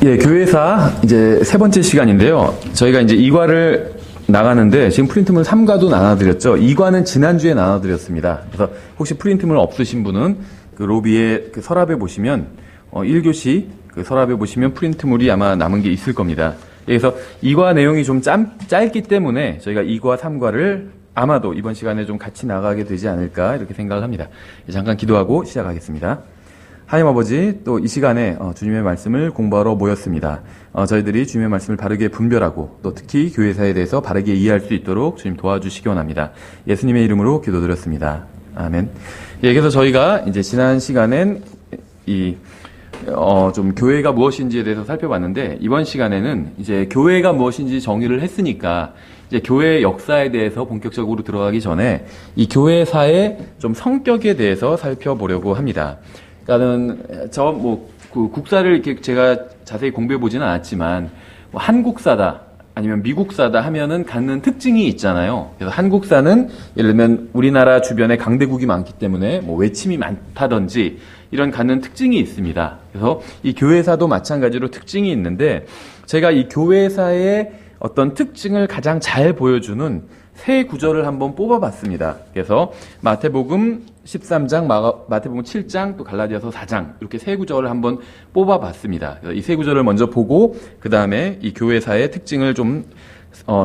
예, 교회사 이제 세 번째 시간인데요. 저희가 이제 2과를 나가는데 지금 프린트물 3과도 나눠드렸죠. 2과는 지난주에 나눠드렸습니다. 그래서 혹시 프린트물 없으신 분은 그 로비에 그 서랍에 보시면 1교시 그 서랍에 보시면 프린트물이 아마 남은 게 있을 겁니다. 그래서 2과 내용이 좀 짧기 때문에 저희가 2과, 3과를 아마도 이번 시간에 좀 같이 나가게 되지 않을까 이렇게 생각을 합니다. 잠깐 기도하고 시작하겠습니다. 하나님 아버지, 또 이 시간에 주님의 말씀을 공부하러 모였습니다. 저희들이 주님의 말씀을 바르게 분별하고 또 특히 교회사에 대해서 바르게 이해할 수 있도록 주님 도와주시기 원합니다. 예수님의 이름으로 기도드렸습니다. 아멘. 예, 그래서 저희가 이제 지난 시간엔 좀 교회가 무엇인지에 대해서 살펴봤는데 이번 시간에는 이제 교회가 무엇인지 정의를 했으니까 이제 교회의 역사에 대해서 본격적으로 들어가기 전에 이 교회사의 좀 성격에 대해서 살펴보려고 합니다. 그러니까는 그 국사를 이렇게 제가 자세히 공부해 보지는 않았지만 한국사다 아니면 미국사다 하면은 갖는 특징이 있잖아요. 그래서 한국사는 예를 들면 우리나라 주변에 강대국이 많기 때문에 외침이 많다든지 이런 갖는 특징이 있습니다. 그래서 이 교회사도 마찬가지로 특징이 있는데 제가 이 교회사의 어떤 특징을 가장 잘 보여주는 세 구절을 한번 뽑아봤습니다. 그래서 마태복음 13장, 마태복음 7장, 또 갈라디아서 4장 이렇게 세 구절을 한번 뽑아봤습니다. 이 세 구절을 먼저 보고 그 다음에 이 교회사의 특징을 좀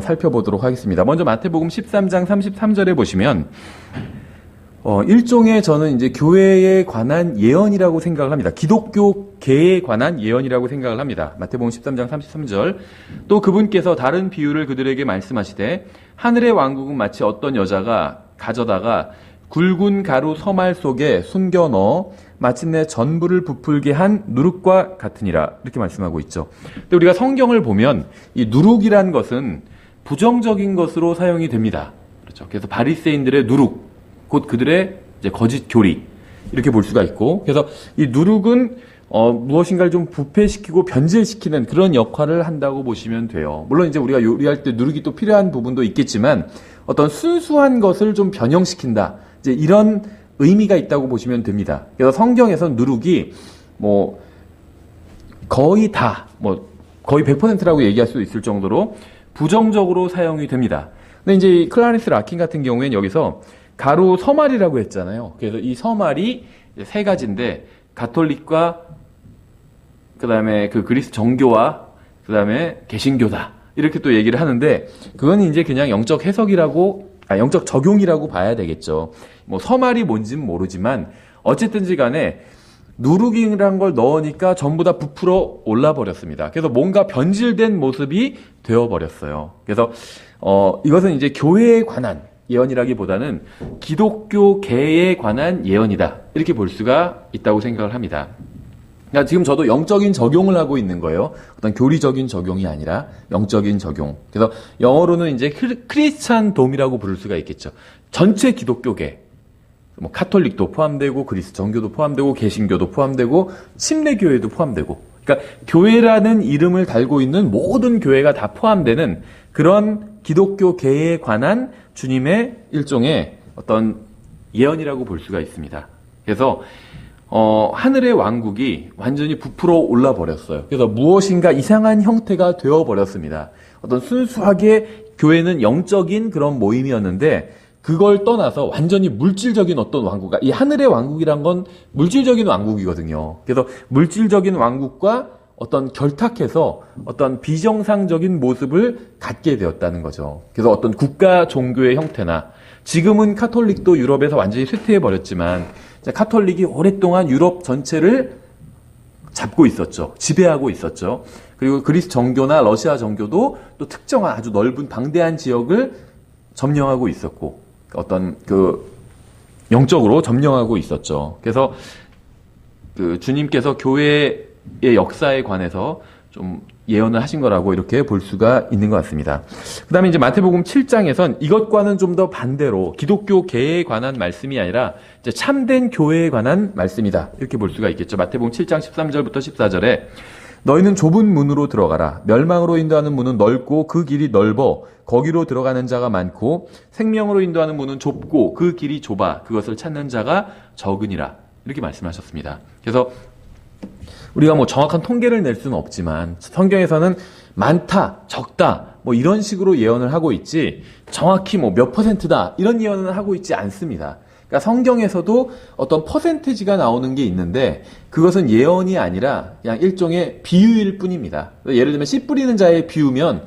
살펴보도록 하겠습니다. 먼저 마태복음 13장 33절에 보시면 일종의 저는 이제 교회에 관한 예언이라고 생각을 합니다. 기독교계에 관한 예언이라고 생각을 합니다. 마태복음 13장 33절. 또 그분께서 다른 비유를 그들에게 말씀하시되 하늘의 왕국은 마치 어떤 여자가 가져다가 굵은 가루 서말 속에 숨겨 넣어 마침내 전부를 부풀게 한 누룩과 같으니라. 이렇게 말씀하고 있죠. 근데 우리가 성경을 보면 이 누룩이란 것은 부정적인 것으로 사용이 됩니다. 그렇죠. 그래서 바리새인들의 누룩, 곧 그들의 이제 거짓 교리 이렇게 볼 수가 있고, 그래서 이 누룩은 무엇인가를 좀 부패시키고 변질시키는 그런 역할을 한다고 보시면 돼요. 물론 이제 우리가 요리할 때 누룩이 또 필요한 부분도 있겠지만 어떤 순수한 것을 좀 변형시킨다, 이제 이런 의미가 있다고 보시면 됩니다. 그래서 성경에서 누룩이 거의 다 거의 100%라고 얘기할 수 있을 정도로 부정적으로 사용이 됩니다. 근데 이제 클라리스 라킨 같은 경우에는 여기서 가루 서말이라고 했잖아요. 그래서 이 서말이 세 가지인데 가톨릭과 그다음에 그 그리스 정교와 그다음에 개신교다 이렇게 또 얘기를 하는데 그건 이제 그냥 영적 해석이라고 영적 적용이라고 봐야 되겠죠. 서말이 뭔지는 모르지만 어쨌든지 간에 누룩이란 걸 넣으니까 전부 다 부풀어 올라 버렸습니다. 그래서 뭔가 변질된 모습이 되어 버렸어요. 그래서 이것은 이제 교회에 관한 예언이라기보다는 기독교계에 관한 예언이다 이렇게 볼 수가 있다고 생각을 합니다. 그러니까 지금 저도 영적인 적용을 하고 있는 거예요. 어떤 교리적인 적용이 아니라 영적인 적용. 그래서 영어로는 이제 크리스찬 돔이라고 부를 수가 있겠죠. 전체 기독교계, 카톨릭도 포함되고 그리스 정교도 포함되고 개신교도 포함되고 침례교회도 포함되고, 그러니까 교회라는 이름을 달고 있는 모든 교회가 다 포함되는 그런 기독교계에 관한 주님의 일종의 어떤 예언이라고 볼 수가 있습니다. 그래서 하늘의 왕국이 완전히 부풀어 올라 버렸어요. 그래서 무엇인가 이상한 형태가 되어 버렸습니다. 어떤 순수하게 교회는 영적인 그런 모임이었는데 그걸 떠나서 완전히 물질적인 어떤 왕국, 이 하늘의 왕국이란 건 물질적인 왕국이거든요. 그래서 물질적인 왕국과 어떤 결탁해서 어떤 비정상적인 모습을 갖게 되었다는 거죠. 그래서 어떤 국가 종교의 형태나 지금은 카톨릭도 유럽에서 완전히 쇠퇴해버렸지만 카톨릭이 오랫동안 유럽 전체를 잡고 있었죠. 지배하고 있었죠. 그리고 그리스 정교나 러시아 정교도 또 특정한 아주 넓은 방대한 지역을 점령하고 있었고 어떤 영적으로 점령하고 있었죠. 그래서 주님께서 교회의 역사에 관해서 좀 예언을 하신 거라고 이렇게 볼 수가 있는 것 같습니다. 그 다음에 이제 마태복음 7장에선 이것과는 좀 더 반대로 기독교계에 관한 말씀이 아니라 이제 참된 교회에 관한 말씀이다. 이렇게 볼 수가 있겠죠. 마태복음 7장 13절부터 14절에 너희는 좁은 문으로 들어가라. 멸망으로 인도하는 문은 넓고 그 길이 넓어 거기로 들어가는 자가 많고 생명으로 인도하는 문은 좁고 그 길이 좁아 그것을 찾는 자가 적으니라. 이렇게 말씀하셨습니다. 그래서 우리가 뭐 정확한 통계를 낼 수는 없지만 성경에서는 많다, 적다 뭐 이런 식으로 예언을 하고 있지 정확히 뭐 몇 퍼센트다 이런 예언을 하고 있지 않습니다. 그러니까 성경에서도 어떤 퍼센테지가 나오는 게 있는데 그것은 예언이 아니라 그냥 일종의 비유일 뿐입니다. 예를 들면 씨 뿌리는 자의 비유면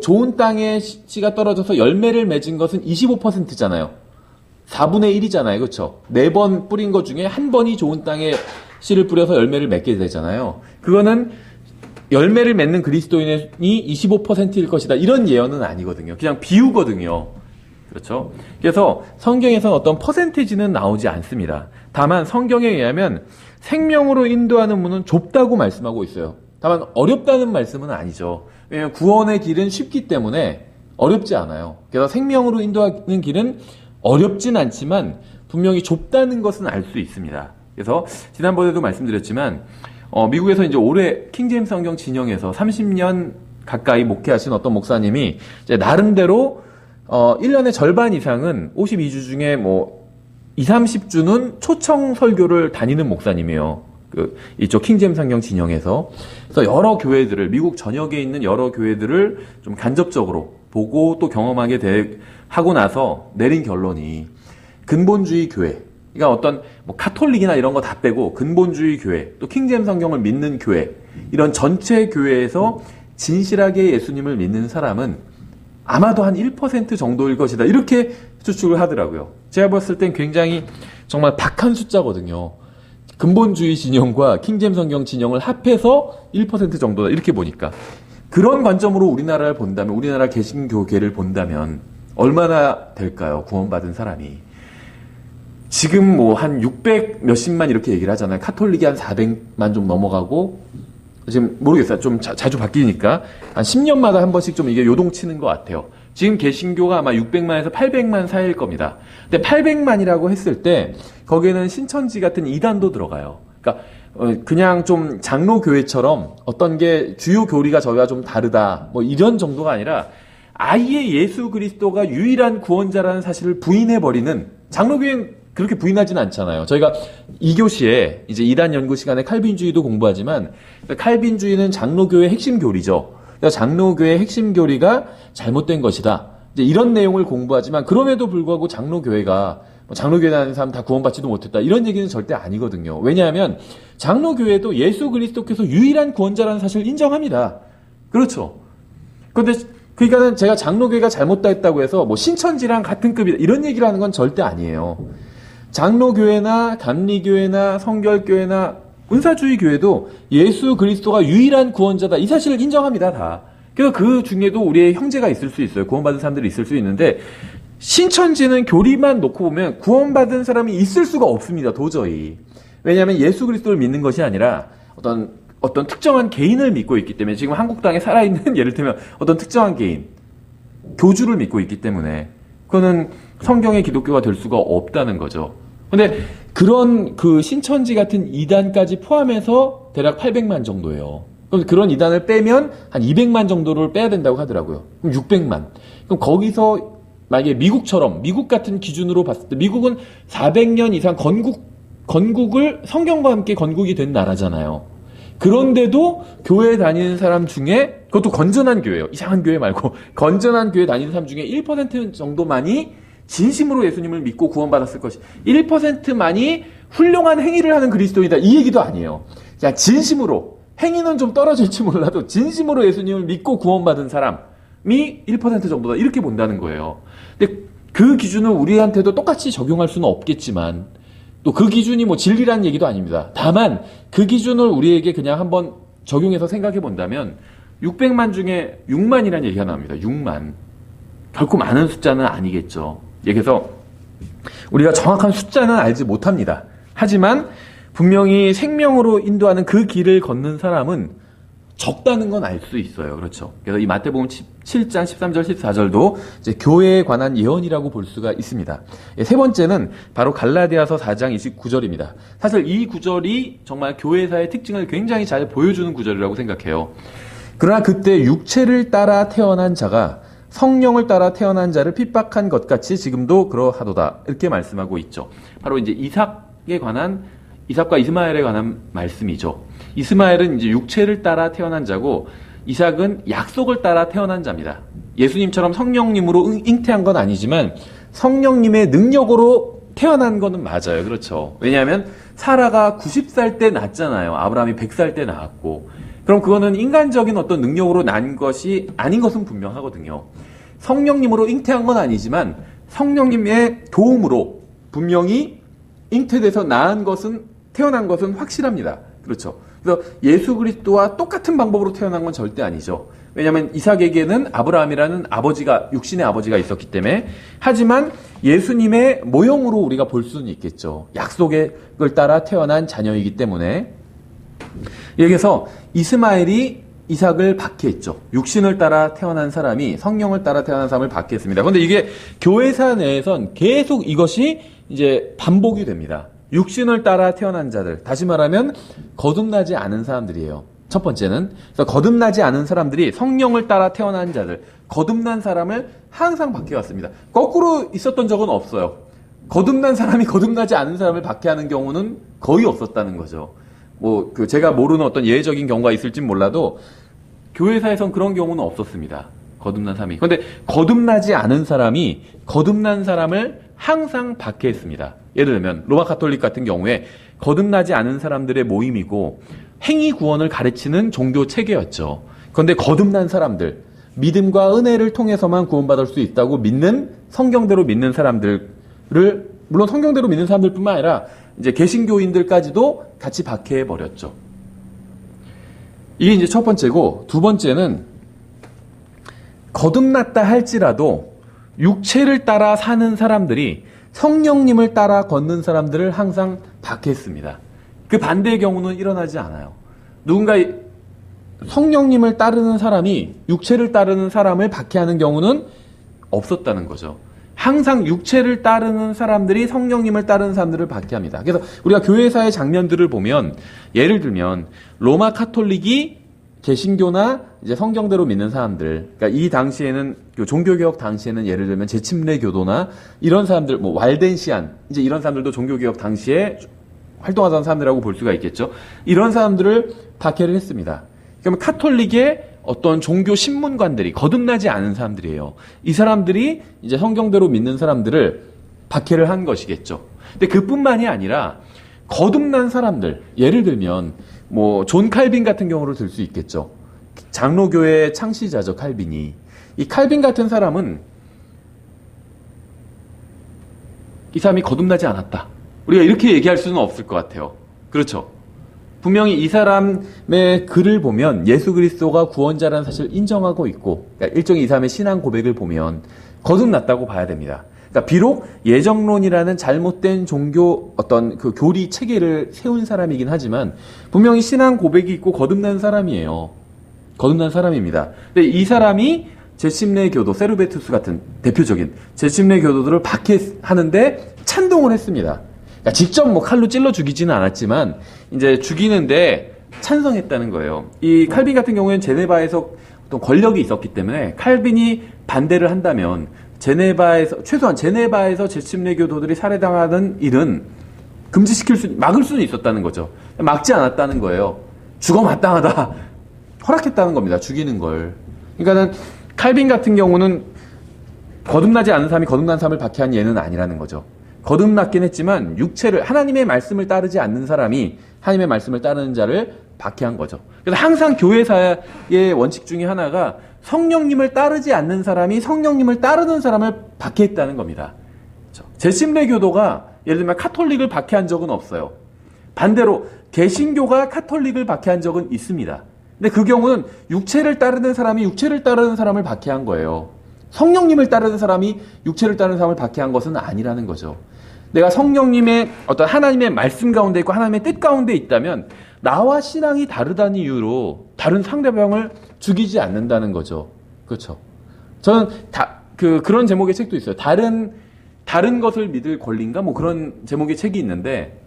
좋은 땅에 씨가 떨어져서 열매를 맺은 것은 25%잖아요. 4분의 1이잖아요. 그렇죠? 4번 뿌린 것 중에 한 번이 좋은 땅에 씨를 뿌려서 열매를 맺게 되잖아요. 그거는 열매를 맺는 그리스도인이 25%일 것이다. 이런 예언은 아니거든요. 그냥 비유거든요. 그렇죠? 그래서 성경에서는 어떤 퍼센테지는 나오지 않습니다. 다만 성경에 의하면 생명으로 인도하는 문은 좁다고 말씀하고 있어요. 다만 어렵다는 말씀은 아니죠. 왜냐하면 구원의 길은 쉽기 때문에 어렵지 않아요. 그래서 생명으로 인도하는 길은 어렵진 않지만 분명히 좁다는 것은 알 수 있습니다. 그래서 지난번에도 말씀드렸지만 미국에서 이제 올해 킹제임스 성경 진영에서 30년 가까이 목회하신 어떤 목사님이 이제 나름대로 1년의 절반 이상은 52주 중에 뭐 2, 30주는 초청 설교를 다니는 목사님이에요. 이쪽 킹제임스 성경 진영에서. 그래서 여러 교회들을, 미국 전역에 있는 여러 교회들을 좀 간접적으로 보고 또 경험하게 하고 나서 내린 결론이 근본주의 교회, 그러니까 어떤 뭐 카톨릭이나 이런 거 다 빼고 근본주의 교회, 또 킹제임스 성경을 믿는 교회, 이런 전체 교회에서 진실하게 예수님을 믿는 사람은 아마도 한 1% 정도일 것이다. 이렇게 추측을 하더라고요. 제가 봤을 땐 굉장히 정말 박한 숫자거든요. 근본주의 진영과 킹제임스 성경 진영을 합해서 1% 정도다. 이렇게 보니까. 그런 관점으로 우리나라를 본다면, 우리나라 개신교계를 본다면 얼마나 될까요? 구원받은 사람이. 지금 뭐 한 600 몇십만 이렇게 얘기를 하잖아요. 카톨릭이 한 400만 좀 넘어가고, 지금 모르겠어요. 좀 자주 바뀌니까. 한 10년마다 한 번씩 좀 이게 요동치는 것 같아요. 지금 개신교가 아마 600만에서 800만 사이일 겁니다. 근데 800만이라고 했을 때, 거기에는 신천지 같은 이단도 들어가요. 그러니까, 그냥 좀 장로교회처럼 어떤 게 주요 교리가 저희와 좀 다르다. 뭐 이런 정도가 아니라, 아예 예수 그리스도가 유일한 구원자라는 사실을 부인해버리는, 장로교회는 그렇게 부인하지는 않잖아요. 저희가 2교시에 이제 이단 연구 시간에 칼빈주의도 공부하지만 칼빈주의는 장로교의 핵심 교리죠. 그래서 장로교의 핵심 교리가 잘못된 것이다. 이제 이런 내용을 공부하지만 그럼에도 불구하고 장로교회가 장로교회 다니는 사람 다 구원받지도 못했다. 이런 얘기는 절대 아니거든요. 왜냐하면 장로교회도 예수 그리스도께서 유일한 구원자라는 사실을 인정합니다. 그렇죠. 그런데 그러니까는 제가 장로교회가 잘못됐다고 해서 뭐 신천지랑 같은 급이다. 이런 얘기를 하는 건 절대 아니에요. 장로교회나 감리교회나 성결교회나 은사주의 교회도 예수 그리스도가 유일한 구원자다. 이 사실을 인정합니다, 다. 그래서 그 중에도 우리의 형제가 있을 수 있어요. 구원받은 사람들이 있을 수 있는데 신천지는 교리만 놓고 보면 구원받은 사람이 있을 수가 없습니다, 도저히. 왜냐하면 예수 그리스도를 믿는 것이 아니라 어떤 특정한 개인을 믿고 있기 때문에 지금 한국 땅에 살아있는 예를 들면 어떤 특정한 개인, 교주를 믿고 있기 때문에 그거는 성경의 기독교가 될 수가 없다는 거죠. 근데 그런 그 신천지 같은 이단까지 포함해서 대략 800만 정도예요. 그럼 그런 이단을 빼면 한 200만 정도를 빼야 된다고 하더라고요. 그럼 600만. 그럼 거기서 만약에 미국 같은 기준으로 봤을 때 미국은 400년 이상 건국을 성경과 함께 건국이 된 나라잖아요. 그런데도 교회 다니는 사람 중에 그것도 건전한 교회예요. 이상한 교회 말고 건전한 교회 다니는 사람 중에 1% 정도만이 진심으로 예수님을 믿고 구원받았을 것이 1%만이 훌륭한 행위를 하는 그리스도인이다. 이 얘기도 아니에요. 그냥 진심으로 행위는 좀 떨어질지 몰라도 진심으로 예수님을 믿고 구원받은 사람이 1% 정도다. 이렇게 본다는 거예요. 근데 그 기준을 우리한테도 똑같이 적용할 수는 없겠지만 또 그 기준이 뭐 진리라는 얘기도 아닙니다. 다만 그 기준을 우리에게 그냥 한번 적용해서 생각해 본다면 600만 중에 6만이라는 얘기가 나옵니다. 6만. 결코 많은 숫자는 아니겠죠. 그래서 우리가 정확한 숫자는 알지 못합니다. 하지만 분명히 생명으로 인도하는 그 길을 걷는 사람은 적다는 건 알 수 있어요. 그렇죠. 그래서 이 마태복음 7장 13절 14절도 이제 교회에 관한 예언이라고 볼 수가 있습니다. 세 번째는 바로 갈라디아서 4장 29절입니다. 사실 이 구절이 정말 교회사의 특징을 굉장히 잘 보여주는 구절이라고 생각해요. 그러나 그때 육체를 따라 태어난 자가 성령을 따라 태어난 자를 핍박한 것 같이 지금도 그러하도다. 이렇게 말씀하고 있죠. 바로 이제 이삭에 관한 이삭과 이스마엘에 관한 말씀이죠. 이스마엘은 이제 육체를 따라 태어난 자고 이삭은 약속을 따라 태어난 자입니다. 예수님처럼 성령님으로 잉태한 건 아니지만 성령님의 능력으로 태어난 거는 맞아요. 그렇죠. 왜냐하면 사라가 90살 때 낳았잖아요. 아브라함이 100살 때 낳았고. 그럼 그거는 인간적인 어떤 능력으로 난 것이 아닌 것은 분명하거든요. 성령님으로 잉태한 건 아니지만 성령님의 도움으로 분명히 잉태돼서 태어난 것은 확실합니다. 그렇죠. 그래서 예수 그리스도와 똑같은 방법으로 태어난 건 절대 아니죠. 왜냐하면 이삭에게는 아브라함이라는 아버지가, 육신의 아버지가 있었기 때문에. 하지만 예수님의 모형으로 우리가 볼 수는 있겠죠. 약속을 따라 태어난 자녀이기 때문에. 여기서 이스마엘이 이삭을 박해했죠. 육신을 따라 태어난 사람이 성령을 따라 태어난 사람을 박해했습니다. 그런데 이게 교회사 내에선 계속 이것이 이제 반복이 됩니다. 육신을 따라 태어난 자들, 다시 말하면 거듭나지 않은 사람들이에요. 첫 번째는, 그래서 거듭나지 않은 사람들이 성령을 따라 태어난 자들, 거듭난 사람을 항상 박해왔습니다. 거꾸로 있었던 적은 없어요. 거듭난 사람이 거듭나지 않은 사람을 박해하는 경우는 거의 없었다는 거죠. 제가 모르는 어떤 예외적인 경우가 있을진 몰라도 교회사에선 그런 경우는 없었습니다. 거듭난 사람이. 그런데 거듭나지 않은 사람이 거듭난 사람을 항상 박해했습니다. 예를 들면 로마 가톨릭 같은 경우에 거듭나지 않은 사람들의 모임이고 행위 구원을 가르치는 종교 체계였죠. 그런데 거듭난 사람들, 믿음과 은혜를 통해서만 구원받을 수 있다고 믿는, 성경대로 믿는 사람들을, 물론 성경대로 믿는 사람들뿐만 아니라 이제 개신교인들까지도 같이 박해해 버렸죠. 이게 이제 첫 번째고, 두 번째는 거듭났다 할지라도 육체를 따라 사는 사람들이 성령님을 따라 걷는 사람들을 항상 박해했습니다. 그 반대의 경우는 일어나지 않아요. 누군가 성령님을 따르는 사람이 육체를 따르는 사람을 박해하는 경우는 없었다는 거죠. 항상 육체를 따르는 사람들이 성령님을 따르는 사람들을 박해합니다. 그래서 우리가 교회사의 장면들을 보면, 예를 들면 로마 카톨릭이 개신교나 이제 성경대로 믿는 사람들, 그러니까 이 당시에는 종교개혁 당시에는 예를 들면 제침례 교도나 이런 사람들, 왈덴시안, 이제 이런 사람들도 종교개혁 당시에 활동하던 사람들이라고 볼 수가 있겠죠. 이런 사람들을 박해를 했습니다. 그러면 카톨릭의 어떤 종교 신문관들이 거듭나지 않은 사람들이에요. 이 사람들이 이제 성경대로 믿는 사람들을 박해를 한 것이겠죠. 근데 그뿐만이 아니라 거듭난 사람들, 예를 들면 존 칼빈 같은 경우를 들 수 있겠죠. 장로교의 창시자죠, 칼빈이. 이 칼빈 같은 사람은 이 사람이 거듭나지 않았다. 우리가 이렇게 얘기할 수는 없을 것 같아요. 그렇죠. 분명히 이 사람의 글을 보면 예수 그리스도가 구원자라는 사실을 인정하고 있고, 그러니까 일종의 이 사람의 신앙 고백을 보면 거듭났다고 봐야 됩니다. 그러니까 비록 예정론이라는 잘못된 종교 어떤 그 교리 체계를 세운 사람이긴 하지만 분명히 신앙 고백이 있고 거듭난 사람이에요. 거듭난 사람입니다. 근데 이 사람이 제침례 교도, 세르베투스 같은 대표적인 제침례 교도들을 박해하는데 찬동을 했습니다. 그러니까 직접 칼로 찔러 죽이지는 않았지만 이제 죽이는데 찬성했다는 거예요. 이 칼빈 같은 경우에는 제네바에서 어떤 권력이 있었기 때문에 칼빈이 반대를 한다면 최소한 제네바에서 제침례 교도들이 살해당하는 일은 막을 수는 있었다는 거죠. 막지 않았다는 거예요. 죽어 마땅하다. 허락했다는 겁니다. 죽이는 걸. 그러니까는 칼빈 같은 경우는 거듭나지 않은 사람이 거듭난 사람을 박해한 예는 아니라는 거죠. 거듭났긴 했지만 하나님의 말씀을 따르지 않는 사람이 하나님의 말씀을 따르는 자를 박해한 거죠. 그래서 항상 교회사의 원칙 중에 하나가 성령님을 따르지 않는 사람이 성령님을 따르는 사람을 박해했다는 겁니다. 제침례 교도가 예를 들면 카톨릭을 박해한 적은 없어요. 반대로 개신교가 카톨릭을 박해한 적은 있습니다. 근데 그 경우는 육체를 따르는 사람이 육체를 따르는 사람을 박해한 거예요. 성령님을 따르는 사람이 육체를 따르는 사람을 박해한 것은 아니라는 거죠. 내가 성령님의 어떤 하나님의 말씀 가운데 있고 하나님의 뜻 가운데 있다면 나와 신앙이 다르다는 이유로 다른 상대방을 죽이지 않는다는 거죠. 그렇죠. 저는 그런 제목의 책도 있어요. 다른 것을 믿을 권리인가? 그런 제목의 책이 있는데,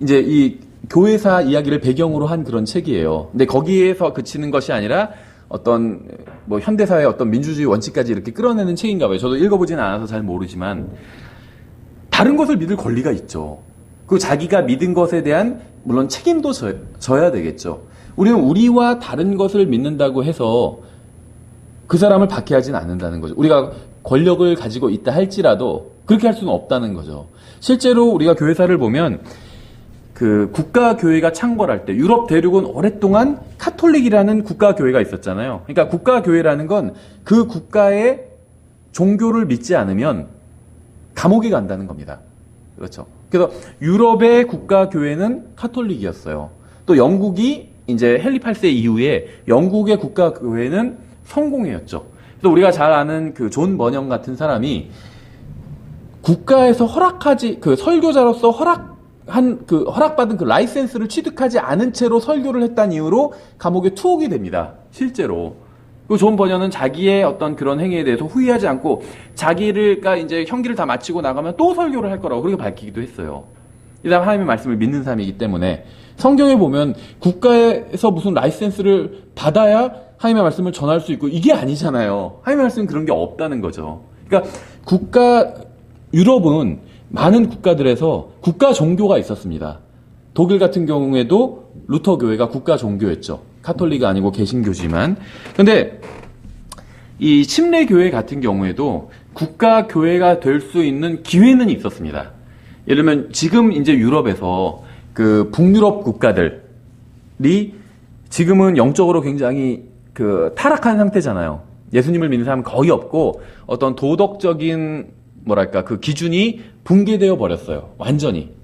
이제 이 교회사 이야기를 배경으로 한 그런 책이에요. 근데 거기에서 그치는 것이 아니라 어떤 현대사의 어떤 민주주의 원칙까지 이렇게 끌어내는 책인가 봐요. 저도 읽어보지는 않아서 잘 모르지만 다른 것을 믿을 권리가 있죠. 그 자기가 믿은 것에 대한 물론 책임도 져야 되겠죠. 우리는 우리와 다른 것을 믿는다고 해서 그 사람을 박해하지는 않는다는 거죠. 우리가 권력을 가지고 있다 할지라도 그렇게 할 수는 없다는 거죠. 실제로 우리가 교회사를 보면 그 국가교회가 창궐할 때 유럽 대륙은 오랫동안 카톨릭이라는 국가교회가 있었잖아요. 그러니까 국가교회라는 건 그 국가의 종교를 믿지 않으면 감옥에 간다는 겁니다. 그렇죠. 그래서 유럽의 국가교회는 카톨릭이었어요. 또 영국이 이제 헨리 8세 이후에 영국의 국가교회는 성공회였죠. 그래서 우리가 잘 아는 그 존 번영 같은 사람이 국가에서 그 설교자로서 허락받은 그 라이센스를 취득하지 않은 채로 설교를 했다는 이유로 감옥에 투옥이 됩니다. 실제로. 그 존 번영은 자기의 어떤 그런 행위에 대해서 후회하지 않고 자기가 이제 형기를 다 마치고 나가면 또 설교를 할 거라고 그렇게 밝히기도 했어요. 이 사람 하나님의 말씀을 믿는 사람이기 때문에 성경에 보면 국가에서 무슨 라이센스를 받아야 하나님의 말씀을 전할 수 있고 이게 아니잖아요. 하나님의 말씀은 그런 게 없다는 거죠. 그러니까 유럽은 많은 국가들에서 국가 종교가 있었습니다. 독일 같은 경우에도 루터 교회가 국가 종교였죠. 카톨릭이 아니고 개신교지만. 근데 이 침례 교회 같은 경우에도 국가 교회가 될 수 있는 기회는 있었습니다. 예를 들면 지금 이제 유럽에서 그 북유럽 국가들이 지금은 영적으로 굉장히 그 타락한 상태잖아요. 예수님을 믿는 사람은 거의 없고 어떤 도덕적인 그 기준이 붕괴되어 버렸어요. 완전히.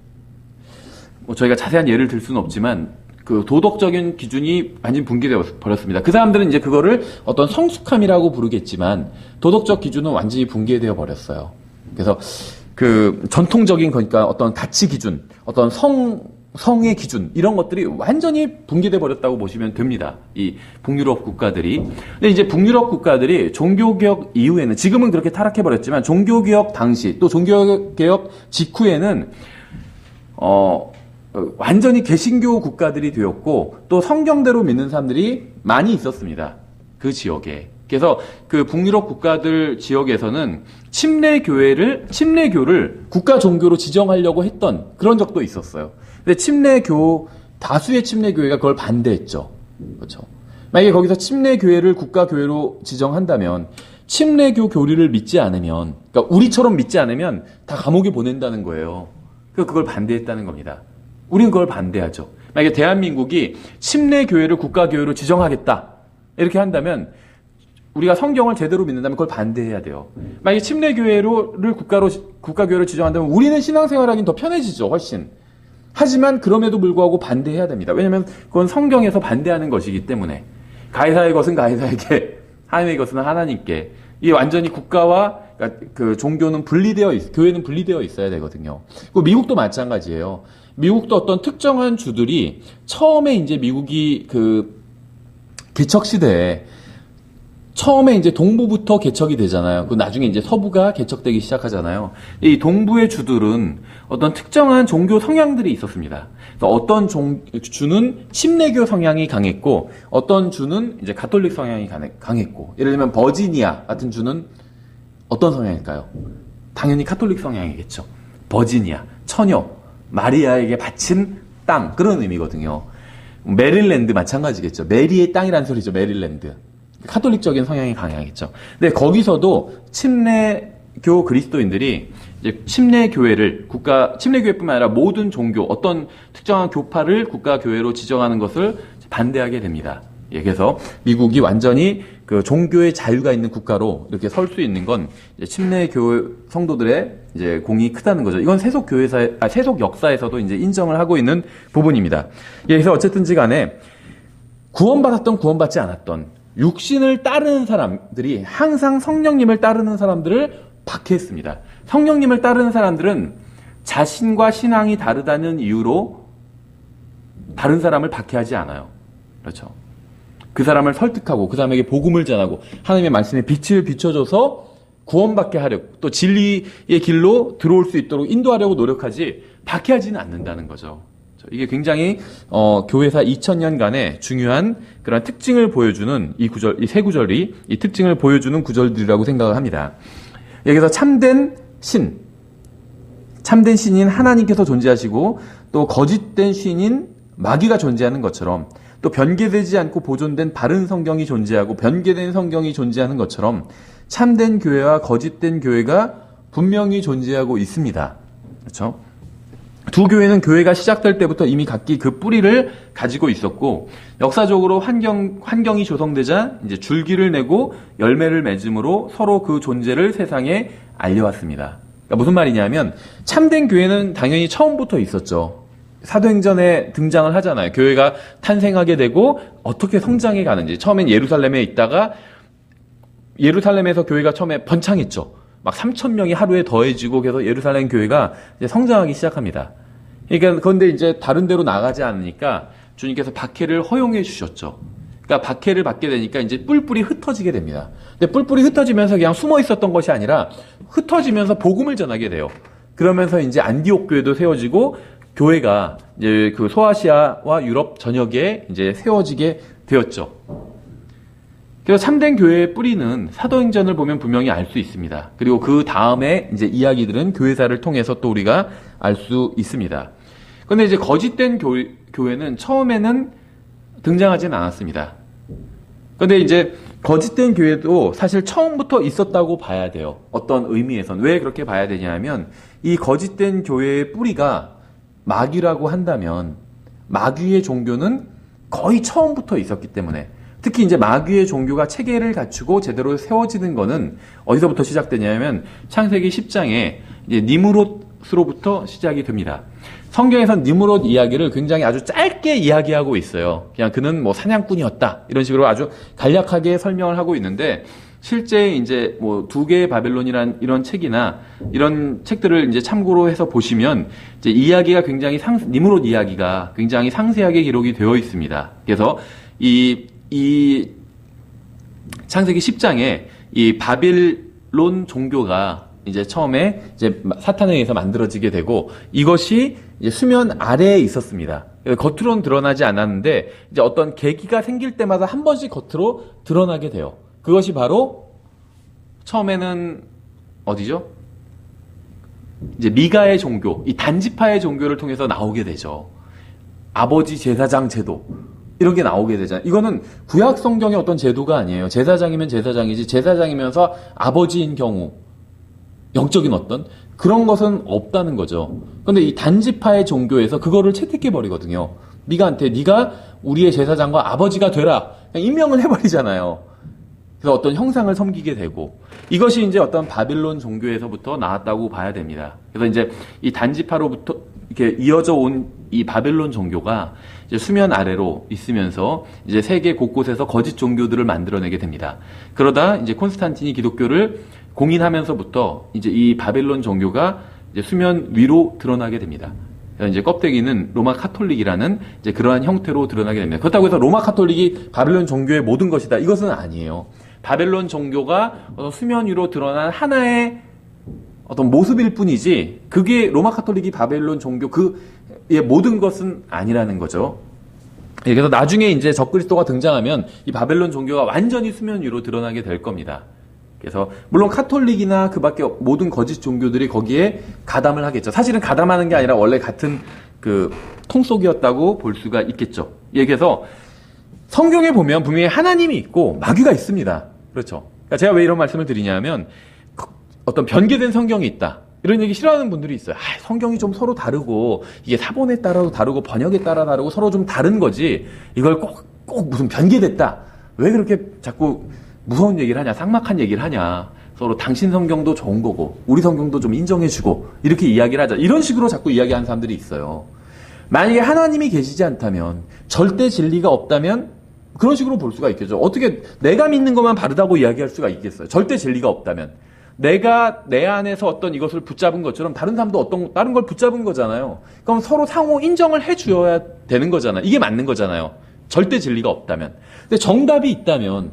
뭐 저희가 자세한 예를 들 수는 없지만 그 도덕적인 기준이 완전히 붕괴되어 버렸습니다. 그 사람들은 이제 그거를 어떤 성숙함이라고 부르겠지만 도덕적 기준은 완전히 붕괴되어 버렸어요. 그래서 그 전통적인 그러니까 어떤 가치 기준, 어떤 성의 기준 이런 것들이 완전히 붕괴돼 버렸다고 보시면 됩니다. 이 북유럽 국가들이. 근데 이제 북유럽 국가들이 종교개혁 이후에는 지금은 그렇게 타락해 버렸지만 종교개혁 당시 또 종교개혁 직후에는 완전히 개신교 국가들이 되었고 또 성경대로 믿는 사람들이 많이 있었습니다. 그 지역에. 그래서 그 북유럽 국가들 지역에서는 침례교를 국가 종교로 지정하려고 했던 그런 적도 있었어요. 근데 다수의 침례교회가 그걸 반대했죠. 그렇죠. 만약에 거기서 침례교회를 국가교회로 지정한다면 침례교 교리를 믿지 않으면, 그러니까 우리처럼 믿지 않으면 다 감옥에 보낸다는 거예요. 그래서 그걸 반대했다는 겁니다. 우리는 그걸 반대하죠. 만약에 대한민국이 침례교회를 국가교회로 지정하겠다 이렇게 한다면 우리가 성경을 제대로 믿는다면 그걸 반대해야 돼요. 만약에 침례교회를 국가교회로 지정한다면 우리는 신앙생활하기는 더 편해지죠. 훨씬. 하지만 그럼에도 불구하고 반대해야 됩니다. 왜냐하면 그건 성경에서 반대하는 것이기 때문에 가이사의 것은 가이사에게 하나님의 것은 하나님께 이게 완전히 국가와 그러니까 그 종교는 교회는 분리되어 있어야 되거든요. 그 미국도 마찬가지예요. 미국도 어떤 특정한 주들이 처음에 이제 미국이 그 개척 시대에 처음에 이제 동부부터 개척이 되잖아요. 그 나중에 이제 서부가 개척되기 시작하잖아요. 이 동부의 주들은 어떤 특정한 종교 성향들이 있었습니다. 그래서 어떤 주는 침례교 성향이 강했고, 어떤 주는 이제 가톨릭 성향이 강했고, 예를 들면 버지니아 같은 주는 어떤 성향일까요? 당연히 가톨릭 성향이겠죠. 버지니아, 처녀, 마리아에게 바친 땅, 그런 의미거든요. 메릴랜드 마찬가지겠죠. 메리의 땅이라는 소리죠. 메릴랜드. 카톨릭적인 성향이 강하겠죠. 근데 거기서도 침례교 그리스도인들이 이제 침례교회뿐만 아니라 모든 종교, 어떤 특정한 교파를 국가교회로 지정하는 것을 반대하게 됩니다. 예, 그래서 미국이 완전히 그 종교의 자유가 있는 국가로 이렇게 설 수 있는 건 이제 침례교 성도들의 이제 공이 크다는 거죠. 이건 세속 역사에서도 이제 인정을 하고 있는 부분입니다. 예, 그래서 어쨌든지 간에 구원받았던 구원받지 않았던 육신을 따르는 사람들이 항상 성령님을 따르는 사람들을 박해했습니다. 성령님을 따르는 사람들은 자신과 신앙이 다르다는 이유로 다른 사람을 박해하지 않아요. 그렇죠. 그 사람을 설득하고 그 사람에게 복음을 전하고 하나님의 말씀에 빛을 비춰줘서 구원받게 하려고 또 진리의 길로 들어올 수 있도록 인도하려고 노력하지 박해하지는 않는다는 거죠. 이게 굉장히 교회사 2000년간의 중요한 그런 특징을 보여주는 이 세 구절이 이 특징을 보여주는 구절들이라고 생각을 합니다. 여기서 참된 신, 참된 신인 하나님께서 존재하시고 또 거짓된 신인 마귀가 존재하는 것처럼 또 변개되지 않고 보존된 바른 성경이 존재하고 변개된 성경이 존재하는 것처럼 참된 교회와 거짓된 교회가 분명히 존재하고 있습니다. 그렇죠? 두 교회는 교회가 시작될 때부터 이미 각기 그 뿌리를 가지고 있었고 역사적으로 환경이 조성되자 이제 줄기를 내고 열매를 맺음으로 서로 그 존재를 세상에 알려왔습니다. 그러니까 무슨 말이냐면 참된 교회는 당연히 처음부터 있었죠. 사도행전에 등장을 하잖아요. 교회가 탄생하게 되고 어떻게 성장해 가는지. 처음엔 예루살렘에 있다가 예루살렘에서 교회가 처음에 번창했죠. 막 3,000명이 하루에 더해지고 그래서 예루살렘 교회가 이제 성장하기 시작합니다. 그러니까 그런데 이제 다른 데로 나가지 않으니까 주님께서 박해를 허용해 주셨죠. 그러니까 박해를 받게 되니까 이제 뿔뿔이 흩어지게 됩니다. 근데 뿔뿔이 흩어지면서 그냥 숨어 있었던 것이 아니라 흩어지면서 복음을 전하게 돼요. 그러면서 이제 안디옥 교회도 세워지고 교회가 이제 그 소아시아와 유럽 전역에 이제 세워지게 되었죠. 그래서 참된 교회의 뿌리는 사도행전을 보면 분명히 알 수 있습니다. 그리고 그 다음에 이제 이야기들은 교회사를 통해서 또 우리가 알 수 있습니다. 그런데 이제 거짓된 교회는 처음에는 등장하지는 않았습니다. 그런데 이제 거짓된 교회도 사실 처음부터 있었다고 봐야 돼요. 어떤 의미에선. 왜 그렇게 봐야 되냐면 이 거짓된 교회의 뿌리가 마귀라고 한다면 마귀의 종교는 거의 처음부터 있었기 때문에 특히 이제 마귀의 종교가 체계를 갖추고 제대로 세워지는 거는 어디서부터 시작되냐면 창세기 10장에 이제 니므롯으로부터 시작이 됩니다. 성경에선 니므롯 이야기를 굉장히 아주 짧게 이야기하고 있어요. 그냥 그는 뭐 사냥꾼이었다 이런 식으로 아주 간략하게 설명을 하고 있는데 실제 이제 뭐 두 개의 바벨론이란 이런 책이나 이런 책들을 이제 참고로 해서 보시면 이제 이야기가 굉장히 니므롯 이야기가 굉장히 상세하게 기록이 되어 있습니다. 그래서 이 창세기 10장에 이 바빌론 종교가 이제 처음에 이제 사탄에 의해서 만들어지게 되고 이것이 이제 수면 아래에 있었습니다. 겉으로는 드러나지 않았는데 이제 어떤 계기가 생길 때마다 한 번씩 겉으로 드러나게 돼요. 그것이 바로 처음에는 어디죠? 이제 미가의 종교, 이 단지파의 종교를 통해서 나오게 되죠. 아버지 제사장 제도. 이런 게 나오게 되잖아요. 이거는 구약 성경의 어떤 제도가 아니에요. 제사장이면 제사장이지 제사장이면서 아버지인 경우 영적인 어떤 그런 것은 없다는 거죠. 그런데 이 단지파의 종교에서 그거를 채택해 버리거든요. 미가한테 네가 우리의 제사장과 아버지가 되라. 그냥 임명을 해버리잖아요. 그래서 어떤 형상을 섬기게 되고 이것이 이제 어떤 바빌론 종교에서부터 나왔다고 봐야 됩니다. 그래서 이제 이 단지파로부터 이렇게 이어져 온 이 바벨론 종교가 이제 수면 아래로 있으면서 이제 세계 곳곳에서 거짓 종교들을 만들어내게 됩니다. 그러다 이제 콘스탄틴이 기독교를 공인하면서부터 이제 이 바벨론 종교가 이제 수면 위로 드러나게 됩니다. 그래서 이제 껍데기는 로마 카톨릭이라는 이제 그러한 형태로 드러나게 됩니다. 그렇다고 해서 로마 카톨릭이 바벨론 종교의 모든 것이다. 이것은 아니에요. 바벨론 종교가 수면 위로 드러난 하나의 어떤 모습일 뿐이지 그게 로마 카톨릭이 바벨론 종교 그의 모든 것은 아니라는 거죠. 그래서 나중에 이제 적그리스도가 등장하면 이 바벨론 종교가 완전히 수면 위로 드러나게 될 겁니다. 그래서 물론 카톨릭이나 그 밖에 모든 거짓 종교들이 거기에 가담을 하겠죠. 사실은 가담하는 게 아니라 원래 같은 그 통속이었다고 볼 수가 있겠죠. 예, 그래서 성경에 보면 분명히 하나님이 있고 마귀가 있습니다. 그렇죠. 그러니까 제가 왜 이런 말씀을 드리냐면 어떤 변개된 성경이 있다. 이런 얘기 싫어하는 분들이 있어요. 성경이 좀 서로 다르고 이게 사본에 따라도 다르고 번역에 따라 다르고 서로 좀 다른 거지. 이걸 꼭 무슨 변개됐다. 왜 그렇게 자꾸 무서운 얘기를 하냐, 삭막한 얘기를 하냐. 서로 당신 성경도 좋은 거고 우리 성경도 좀 인정해주고 이렇게 이야기를 하자. 이런 식으로 자꾸 이야기하는 사람들이 있어요. 만약에 하나님이 계시지 않다면 절대 진리가 없다면 그런 식으로 볼 수가 있겠죠. 어떻게 내가 믿는 것만 바르다고 이야기할 수가 있겠어요. 절대 진리가 없다면. 내가 내 안에서 어떤 이것을 붙잡은 것처럼 다른 사람도 어떤 다른 걸 붙잡은 거잖아요. 그럼 서로 상호 인정을 해줘야 되는 거잖아요. 이게 맞는 거잖아요. 절대 진리가 없다면. 근데 정답이 있다면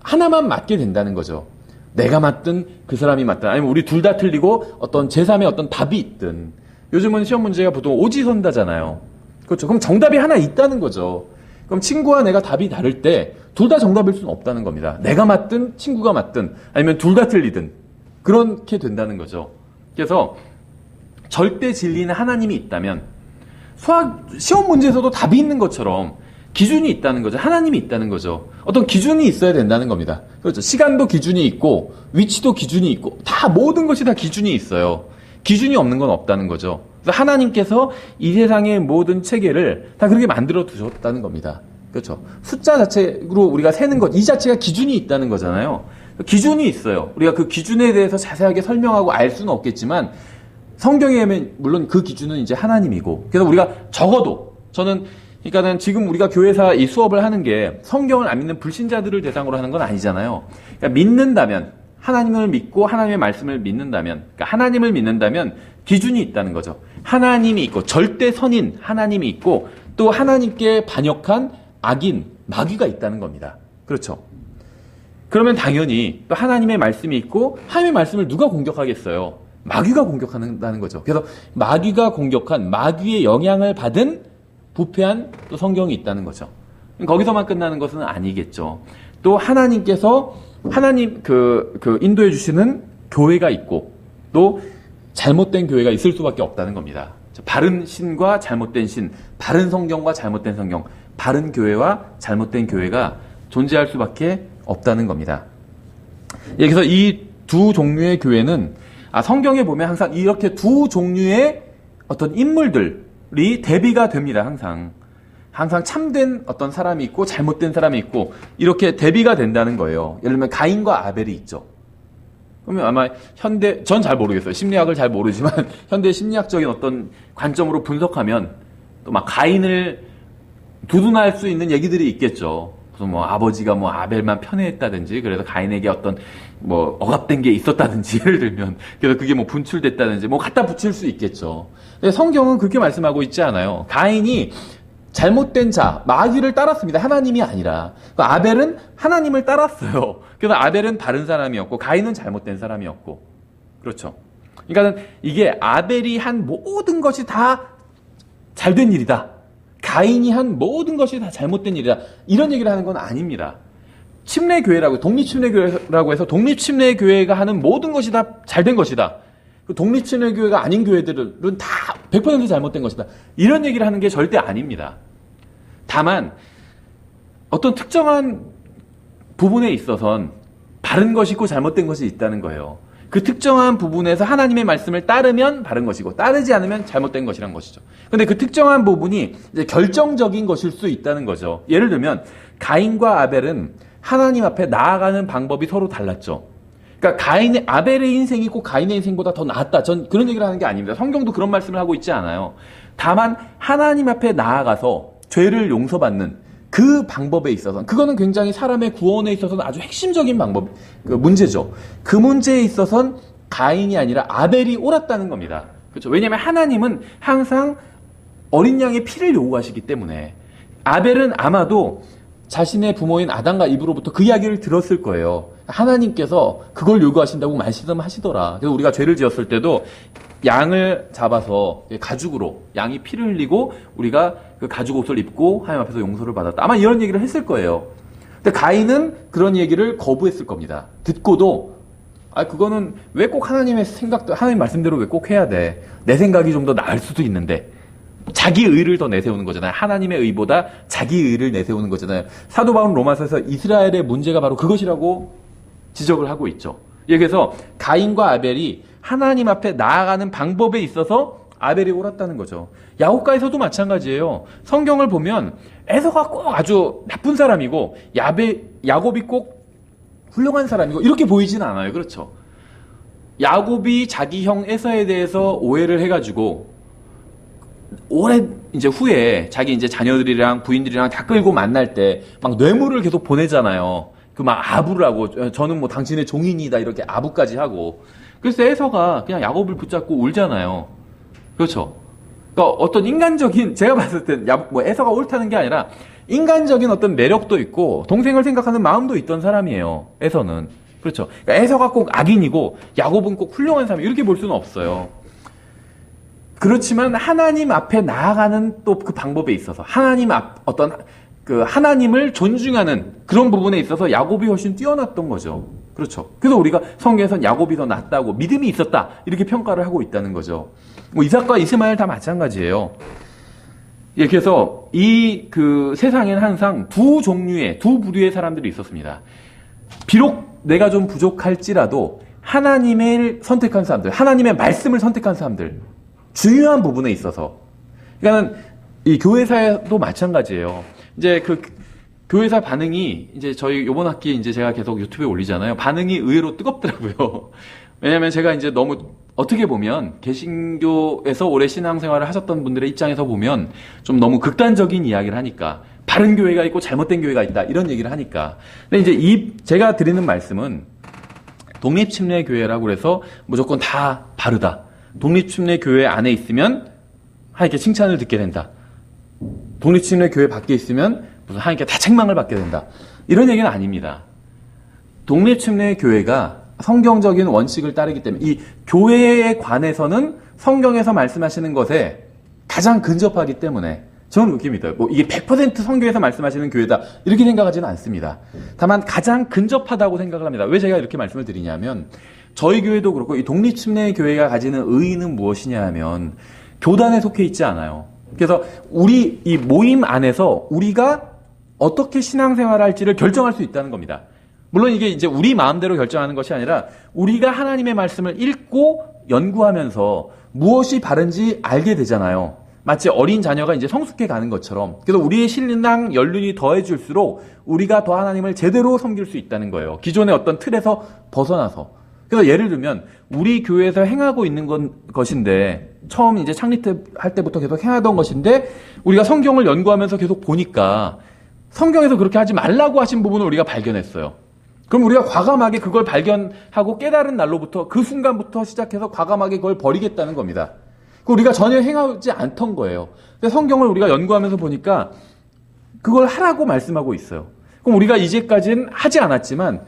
하나만 맞게 된다는 거죠. 내가 맞든 그 사람이 맞든 아니면 우리 둘 다 틀리고 어떤 제3의 어떤 답이 있든. 요즘은 시험 문제가 보통 오지선다잖아요. 그렇죠. 그럼 정답이 하나 있다는 거죠. 그럼 친구와 내가 답이 다를 때 둘 다 정답일 수는 없다는 겁니다. 내가 맞든 친구가 맞든 아니면 둘 다 틀리든 그렇게 된다는 거죠. 그래서 절대 진리는 하나님이 있다면 시험 문제에서도 답이 있는 것처럼 기준이 있다는 거죠. 하나님이 있다는 거죠. 어떤 기준이 있어야 된다는 겁니다. 그렇죠. 시간도 기준이 있고 위치도 기준이 있고 다 모든 것이 다 기준이 있어요. 기준이 없는 건 없다는 거죠. 그래서 하나님께서 이 세상의 모든 체계를 다 그렇게 만들어 두셨다는 겁니다. 그렇죠. 숫자 자체로 우리가 세는 것, 이 자체가 기준이 있다는 거잖아요. 기준이 있어요. 우리가 그 기준에 대해서 자세하게 설명하고 알 수는 없겠지만 성경에 보면 물론 그 기준은 이제 하나님이고, 그래서 우리가 적어도 그러니까는 지금 우리가 교회에서 이 수업을 하는 게 성경을 안 믿는 불신자들을 대상으로 하는 건 아니잖아요. 그러니까 믿는다면, 하나님을 믿고 하나님의 말씀을 믿는다면, 그러니까 하나님을 믿는다면 기준이 있다는 거죠. 하나님이 있고 절대 선인 하나님이 있고 또 하나님께 반역한 악인 마귀가 있다는 겁니다. 그렇죠. 그러면 당연히 또 하나님의 말씀이 있고 하나님의 말씀을 누가 공격하겠어요? 마귀가 공격한다는 거죠. 그래서 마귀가 공격한 마귀의 영향을 받은 부패한 또 성경이 있다는 거죠. 거기서만 끝나는 것은 아니겠죠. 또 하나님께서 인도해 주시는 교회가 있고 또 잘못된 교회가 있을 수밖에 없다는 겁니다. 바른 신과 잘못된 신, 바른 성경과 잘못된 성경, 바른 교회와 잘못된 교회가 존재할 수밖에 없다는 겁니다. 그래서 이 두 종류의 교회는 성경에 보면 항상 이렇게 두 종류의 어떤 인물들이 대비가 됩니다. 항상 참된 어떤 사람이 있고 잘못된 사람이 있고 이렇게 대비가 된다는 거예요. 예를 들면 가인과 아벨이 있죠. 그러면 아마 전 잘 모르겠어요. 심리학을 잘 모르지만 현대 심리학적인 어떤 관점으로 분석하면 또 막 가인을 두둔할 수 있는 얘기들이 있겠죠. 무슨 아버지가 아벨만 편애했다든지 그래서 가인에게 어떤 억압된 게 있었다든지 예를 들면 그래서 그게 분출됐다든지 갖다 붙일 수 있겠죠. 근데 성경은 그렇게 말씀하고 있지 않아요. 가인이 잘못된 자, 마귀를 따랐습니다. 하나님이 아니라. 아벨은 하나님을 따랐어요. 그래서 아벨은 바른 사람이었고 가인은 잘못된 사람이었고. 그렇죠. 그러니까 이게 아벨이 한 모든 것이 다 잘된 일이다. 가인이 한 모든 것이 다 잘못된 일이다. 이런 얘기를 하는 건 아닙니다. 침례교회라고, 독립침례교회라고 해서 독립침례교회가 하는 모든 것이 다 잘된 것이다. 독립침례교회가 아닌 교회들은 다 100% 잘못된 것이다. 이런 얘기를 하는 게 절대 아닙니다. 다만 어떤 특정한 부분에 있어서는 바른 것이 있고 잘못된 것이 있다는 거예요. 그 특정한 부분에서 하나님의 말씀을 따르면 바른 것이고 따르지 않으면 잘못된 것이란 것이죠. 그런데 그 특정한 부분이 이제 결정적인 것일 수 있다는 거죠. 예를 들면 가인과 아벨은 하나님 앞에 나아가는 방법이 서로 달랐죠. 그러니까 아벨의 인생이 꼭 가인의 인생보다 더 나았다. 전 그런 얘기를 하는 게 아닙니다. 성경도 그런 말씀을 하고 있지 않아요. 다만 하나님 앞에 나아가서 죄를 용서받는 그 방법에 있어서 그거는 굉장히 사람의 구원에 있어서는 아주 핵심적인 문제죠. 그 문제에 있어서는 가인이 아니라 아벨이 옳았다는 겁니다. 그렇죠. 왜냐하면 하나님은 항상 어린 양의 피를 요구하시기 때문에 아벨은 아마도 자신의 부모인 아담과 이브로부터 그 이야기를 들었을 거예요. 하나님께서 그걸 요구하신다고 말씀하시더라. 그래서 우리가 죄를 지었을 때도 양을 잡아서 가죽으로 양이 피를 흘리고 우리가 그 가죽 옷을 입고 하나님 앞에서 용서를 받았다. 아마 이런 얘기를 했을 거예요. 근데 가인은 그런 얘기를 거부했을 겁니다. 듣고도 그거는 왜 꼭 하나님 말씀대로 왜 꼭 해야 돼? 내 생각이 좀 더 나을 수도 있는데. 자기 의를 더 내세우는 거잖아요. 하나님의 의보다 자기 의를 내세우는 거잖아요. 사도 바울은 로마서에서 이스라엘의 문제가 바로 그것이라고 지적을 하고 있죠. 그래서 가인과 아벨이 하나님 앞에 나아가는 방법에 있어서 아벨이 옳았다는 거죠. 야곱가에서도 마찬가지예요. 성경을 보면 에서가 꼭 아주 나쁜 사람이고 야곱이 꼭 훌륭한 사람이고 이렇게 보이진 않아요. 그렇죠. 야곱이 자기 형 에서에 대해서 오해를 해가지고 이제 후에 자기 이제 자녀들이랑 부인들이랑 다 끌고 만날 때 막 뇌물을 계속 보내잖아요. 아부를 하고 저는 당신의 종인이다 이렇게 아부까지 하고. 그래서 에서가 그냥 야곱을 붙잡고 울잖아요. 그렇죠. 그러니까 어떤 인간적인 제가 봤을 땐 에서가 옳다는 게 아니라 인간적인 어떤 매력도 있고 동생을 생각하는 마음도 있던 사람이에요. 에서는. 그렇죠. 그러니까 에서가 꼭 악인이고 야곱은 꼭 훌륭한 사람 이렇게 볼 수는 없어요. 그렇지만 하나님 앞에 나아가는 또 그 방법에 있어서 하나님 어떤 그 하나님을 존중하는 그런 부분에 있어서 야곱이 훨씬 뛰어났던 거죠. 그렇죠. 그래서 우리가 성경에서는 야곱이 더 낫다고 믿음이 있었다 이렇게 평가를 하고 있다는 거죠. 뭐 이삭과 이스마엘 다 마찬가지예요. 예, 그래서 이 그 세상에는 항상 두 종류의 두 부류의 사람들이 있었습니다. 비록 내가 좀 부족할지라도 하나님을 선택한 사람들, 하나님의 말씀을 선택한 사람들, 중요한 부분에 있어서. 그러니까는 이 교회사도 마찬가지예요. 이제 그 교회사 반응이 이제 저희 요번 학기 이제 제가 계속 유튜브에 올리잖아요. 반응이 의외로 뜨겁더라고요. 왜냐면 제가 이제 너무 어떻게 보면 개신교에서 오래 신앙생활을 하셨던 분들의 입장에서 보면 좀 너무 극단적인 이야기를 하니까 바른 교회가 있고 잘못된 교회가 있다 이런 얘기를 하니까. 근데 이제 제가 드리는 말씀은 독립침례교회라고 그래서 무조건 다 바르다. 독립침례교회 안에 있으면 하나님께 칭찬을 듣게 된다. 독립침례교회 밖에 있으면 무슨 하나님께 다 책망을 받게 된다. 이런 얘기는 아닙니다. 독립침례교회가 성경적인 원칙을 따르기 때문에 이 교회에 관해서는 성경에서 말씀하시는 것에 가장 근접하기 때문에 저는 그렇게 믿어요. 뭐 이게 100% 성경에서 말씀하시는 교회다 이렇게 생각하지는 않습니다. 다만 가장 근접하다고 생각을 합니다. 왜 제가 이렇게 말씀을 드리냐면 저희 교회도 그렇고 이 독립침례교회가 가지는 의의는 무엇이냐 하면 교단에 속해 있지 않아요. 그래서 우리 이 모임 안에서 우리가 어떻게 신앙생활을 할지를 결정할 수 있다는 겁니다. 물론 이게 이제 우리 마음대로 결정하는 것이 아니라 우리가 하나님의 말씀을 읽고 연구하면서 무엇이 바른지 알게 되잖아요. 마치 어린 자녀가 이제 성숙해 가는 것처럼. 그래서 우리의 신앙 연륜이 더해질수록 우리가 더 하나님을 제대로 섬길 수 있다는 거예요. 기존의 어떤 틀에서 벗어나서. 그래서 예를 들면 우리 교회에서 행하고 있는 것인데 처음 이제 창립할 때부터 계속 행하던 것인데 우리가 성경을 연구하면서 계속 보니까 성경에서 그렇게 하지 말라고 하신 부분을 우리가 발견했어요. 그럼 우리가 과감하게 그걸 발견하고 깨달은 날로부터 그 순간부터 시작해서 과감하게 그걸 버리겠다는 겁니다. 우리가 전혀 행하지 않던 거예요. 근데 성경을 우리가 연구하면서 보니까 그걸 하라고 말씀하고 있어요. 그럼 우리가 이제까지는 하지 않았지만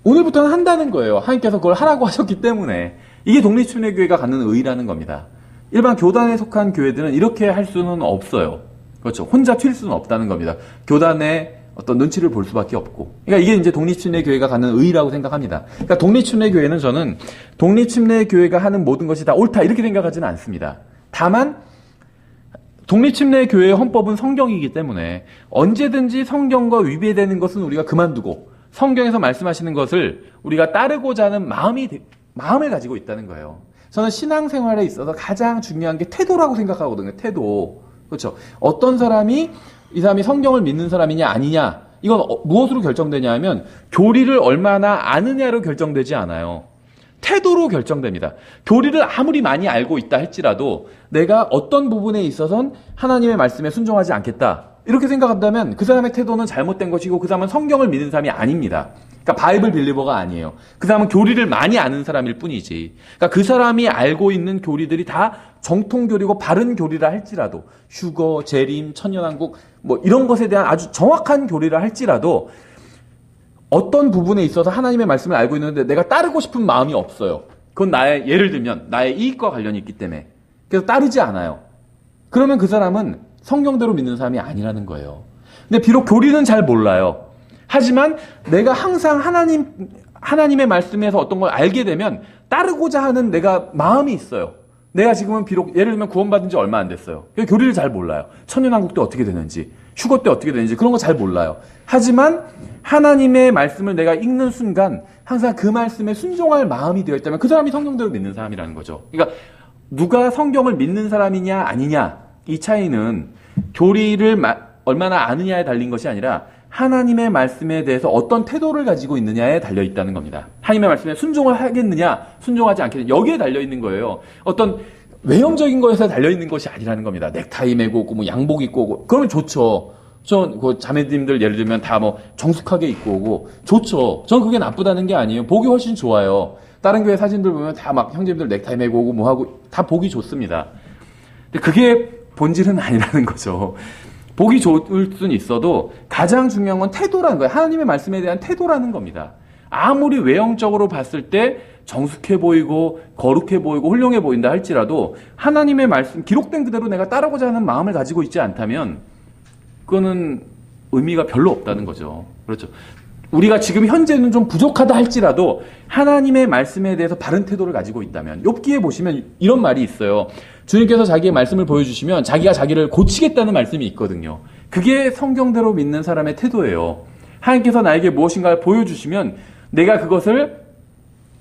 오늘부터는 한다는 거예요. 하나님께서 그걸 하라고 하셨기 때문에. 이게 독립침례교회가 갖는 의의라는 겁니다. 일반 교단에 속한 교회들은 이렇게 할 수는 없어요. 그렇죠. 혼자 튈 수는 없다는 겁니다. 교단의 어떤 눈치를 볼 수밖에 없고. 그러니까 이게 이제 독립침례교회가 갖는 의의라고 생각합니다. 그러니까 독립침례교회는 저는 독립침례교회가 하는 모든 것이 다 옳다 이렇게 생각하지는 않습니다. 다만 독립침례교회의 헌법은 성경이기 때문에 언제든지 성경과 위배되는 것은 우리가 그만두고 성경에서 말씀하시는 것을 우리가 따르고자 하는 마음을 가지고 있다는 거예요. 저는 신앙생활에 있어서 가장 중요한 게 태도라고 생각하거든요. 태도. 그렇죠. 어떤 사람이 이 사람이 성경을 믿는 사람이냐 아니냐 이건 무엇으로 결정되냐 하면 교리를 얼마나 아느냐로 결정되지 않아요. 태도로 결정됩니다. 교리를 아무리 많이 알고 있다 할지라도 내가 어떤 부분에 있어서는 하나님의 말씀에 순종하지 않겠다 이렇게 생각한다면 그 사람의 태도는 잘못된 것이고 그 사람은 성경을 믿는 사람이 아닙니다. 그러니까 바이블 빌리버가 아니에요. 그 사람은 교리를 많이 아는 사람일 뿐이지. 그러니까 그 사람이 알고 있는 교리들이 다 정통 교리고 바른 교리라 할지라도 휴거, 재림, 천년왕국 뭐 이런 것에 대한 아주 정확한 교리라 할지라도 어떤 부분에 있어서 하나님의 말씀을 알고 있는데 내가 따르고 싶은 마음이 없어요. 그건 예를 들면 나의 이익과 관련이 있기 때문에. 그래서 따르지 않아요. 그러면 그 사람은 성경대로 믿는 사람이 아니라는 거예요. 근데 비록 교리는 잘 몰라요. 하지만 내가 항상 하나님의 말씀에서 어떤 걸 알게 되면 따르고자 하는 내가 마음이 있어요. 내가 지금은 비록 예를 들면 구원받은 지 얼마 안 됐어요. 교리를 잘 몰라요. 천년왕국 때 어떻게 되는지, 휴거 때 어떻게 되는지 그런 거 잘 몰라요. 하지만 하나님의 말씀을 내가 읽는 순간 항상 그 말씀에 순종할 마음이 되어 있다면 그 사람이 성경대로 믿는 사람이라는 거죠. 그러니까 누가 성경을 믿는 사람이냐 아니냐 이 차이는 교리를 얼마나 아느냐에 달린 것이 아니라 하나님의 말씀에 대해서 어떤 태도를 가지고 있느냐에 달려 있다는 겁니다. 하나님의 말씀에 순종을 하겠느냐, 순종하지 않겠느냐 여기에 달려 있는 거예요. 어떤 외형적인 거에서 달려 있는 것이 아니라는 겁니다. 넥타이 메고 오고 뭐 양복 입고 오고 그러면 좋죠. 그 자매님들 예를 들면 다 뭐 정숙하게 입고 오고 좋죠. 전 그게 나쁘다는 게 아니에요. 보기 훨씬 좋아요. 다른 교회 사진들 보면 다 막 형제님들 넥타이 메고 오고 뭐 하고 다 보기 좋습니다. 근데 그게 본질은 아니라는 거죠. 보기 좋을 수는 있어도 가장 중요한 건 태도라는 거예요. 하나님의 말씀에 대한 태도라는 겁니다. 아무리 외형적으로 봤을 때 정숙해 보이고 거룩해 보이고 훌륭해 보인다 할지라도 하나님의 말씀 기록된 그대로 내가 따르고자 하는 마음을 가지고 있지 않다면 그거는 의미가 별로 없다는 거죠. 그렇죠. 우리가 지금 현재는 좀 부족하다 할지라도 하나님의 말씀에 대해서 바른 태도를 가지고 있다면, 욥기에 보시면 이런 말이 있어요. 주님께서 자기의 말씀을 보여주시면 자기가 자기를 고치겠다는 말씀이 있거든요. 그게 성경대로 믿는 사람의 태도예요. 하나님께서 나에게 무엇인가를 보여주시면 내가 그것을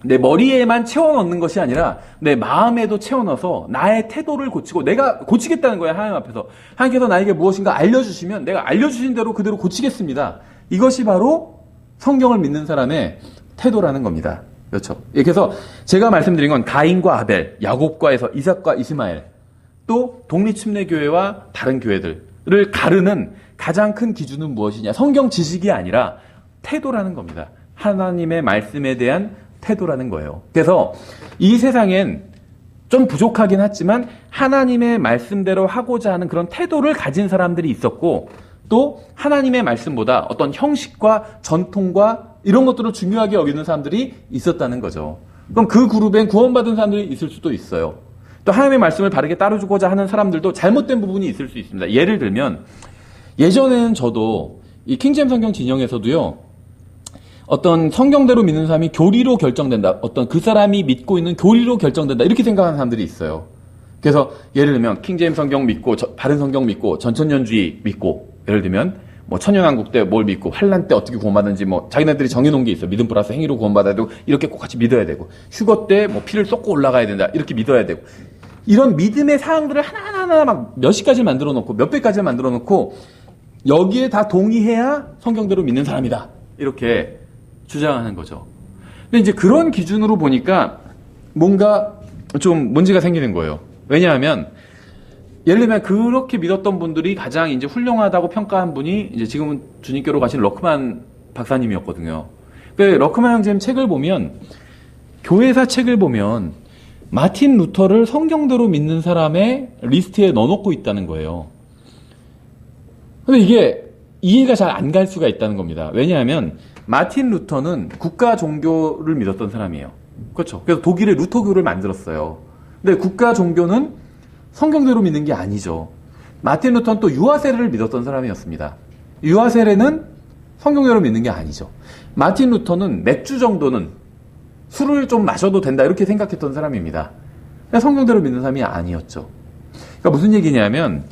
내 머리에만 채워 넣는 것이 아니라 내 마음에도 채워 넣어서 나의 태도를 고치고 내가 고치겠다는 거예요. 하나님 앞에서. 하나님께서 나에게 무엇인가 알려주시면 내가 알려주신 대로 그대로 고치겠습니다. 이것이 바로 성경을 믿는 사람의 태도라는 겁니다. 그렇죠. 그래서 제가 말씀드린 건 가인과 아벨, 야곱과 에서, 이삭과 이스마엘, 또 독립침례교회와 다른 교회들을 가르는 가장 큰 기준은 무엇이냐? 성경 지식이 아니라 태도라는 겁니다. 하나님의 말씀에 대한 태도라는 거예요. 그래서 이 세상엔 좀 부족하긴 하지만 하나님의 말씀대로 하고자 하는 그런 태도를 가진 사람들이 있었고, 또 하나님의 말씀보다 어떤 형식과 전통과 이런 것들을 중요하게 여기는 사람들이 있었다는 거죠. 그럼 그 그룹엔 구원받은 사람들이 있을 수도 있어요. 또 하나님의 말씀을 바르게 따르고자 하는 사람들도 잘못된 부분이 있을 수 있습니다. 예를 들면 예전에는 저도 이 킹제임 성경 진영에서도요, 어떤 성경대로 믿는 사람이 교리로 결정된다, 어떤 그 사람이 믿고 있는 교리로 결정된다, 이렇게 생각하는 사람들이 있어요. 그래서 예를 들면 킹제임 성경 믿고 바른 성경 믿고 전천년주의 믿고, 예를 들면 뭐 천연왕국 때 뭘 믿고 환란 때 어떻게 구원받는지 뭐 자기네들이 정해놓은 게 있어요. 믿음 플러스 행위로 구원받아야 되고, 이렇게 꼭 같이 믿어야 되고, 휴거 때 뭐 피를 쏟고 올라가야 된다, 이렇게 믿어야 되고, 이런 믿음의 사항들을 하나하나 막 몇십 가지 만들어 놓고 몇백 가지 만들어 놓고 여기에 다 동의해야 성경대로 믿는 사람이다, 이렇게 주장하는 거죠. 근데 이제 그런 기준으로 보니까 뭔가 좀 문제가 생기는 거예요. 왜냐하면 예를 들면 그렇게 믿었던 분들이 가장 이제 훌륭하다고 평가한 분이 이제 지금은 주님께로 가신 러크만 박사님이었거든요. 그 러크만 형제님 책을 보면, 교회사 책을 보면 마틴 루터를 성경대로 믿는 사람의 리스트에 넣어놓고 있다는 거예요. 근데 이게 이해가 잘 안 갈 수가 있다는 겁니다. 왜냐하면 마틴 루터는 국가 종교를 믿었던 사람이에요. 그렇죠. 그래서 독일의 루터교를 만들었어요. 근데 국가 종교는 성경대로 믿는 게 아니죠. 마틴 루터는 또 유아세례를 믿었던 사람이었습니다. 유아세례는 성경대로 믿는 게 아니죠. 마틴 루터는 맥주 정도는, 술을 좀 마셔도 된다, 이렇게 생각했던 사람입니다. 성경대로 믿는 사람이 아니었죠. 그러니까 무슨 얘기냐면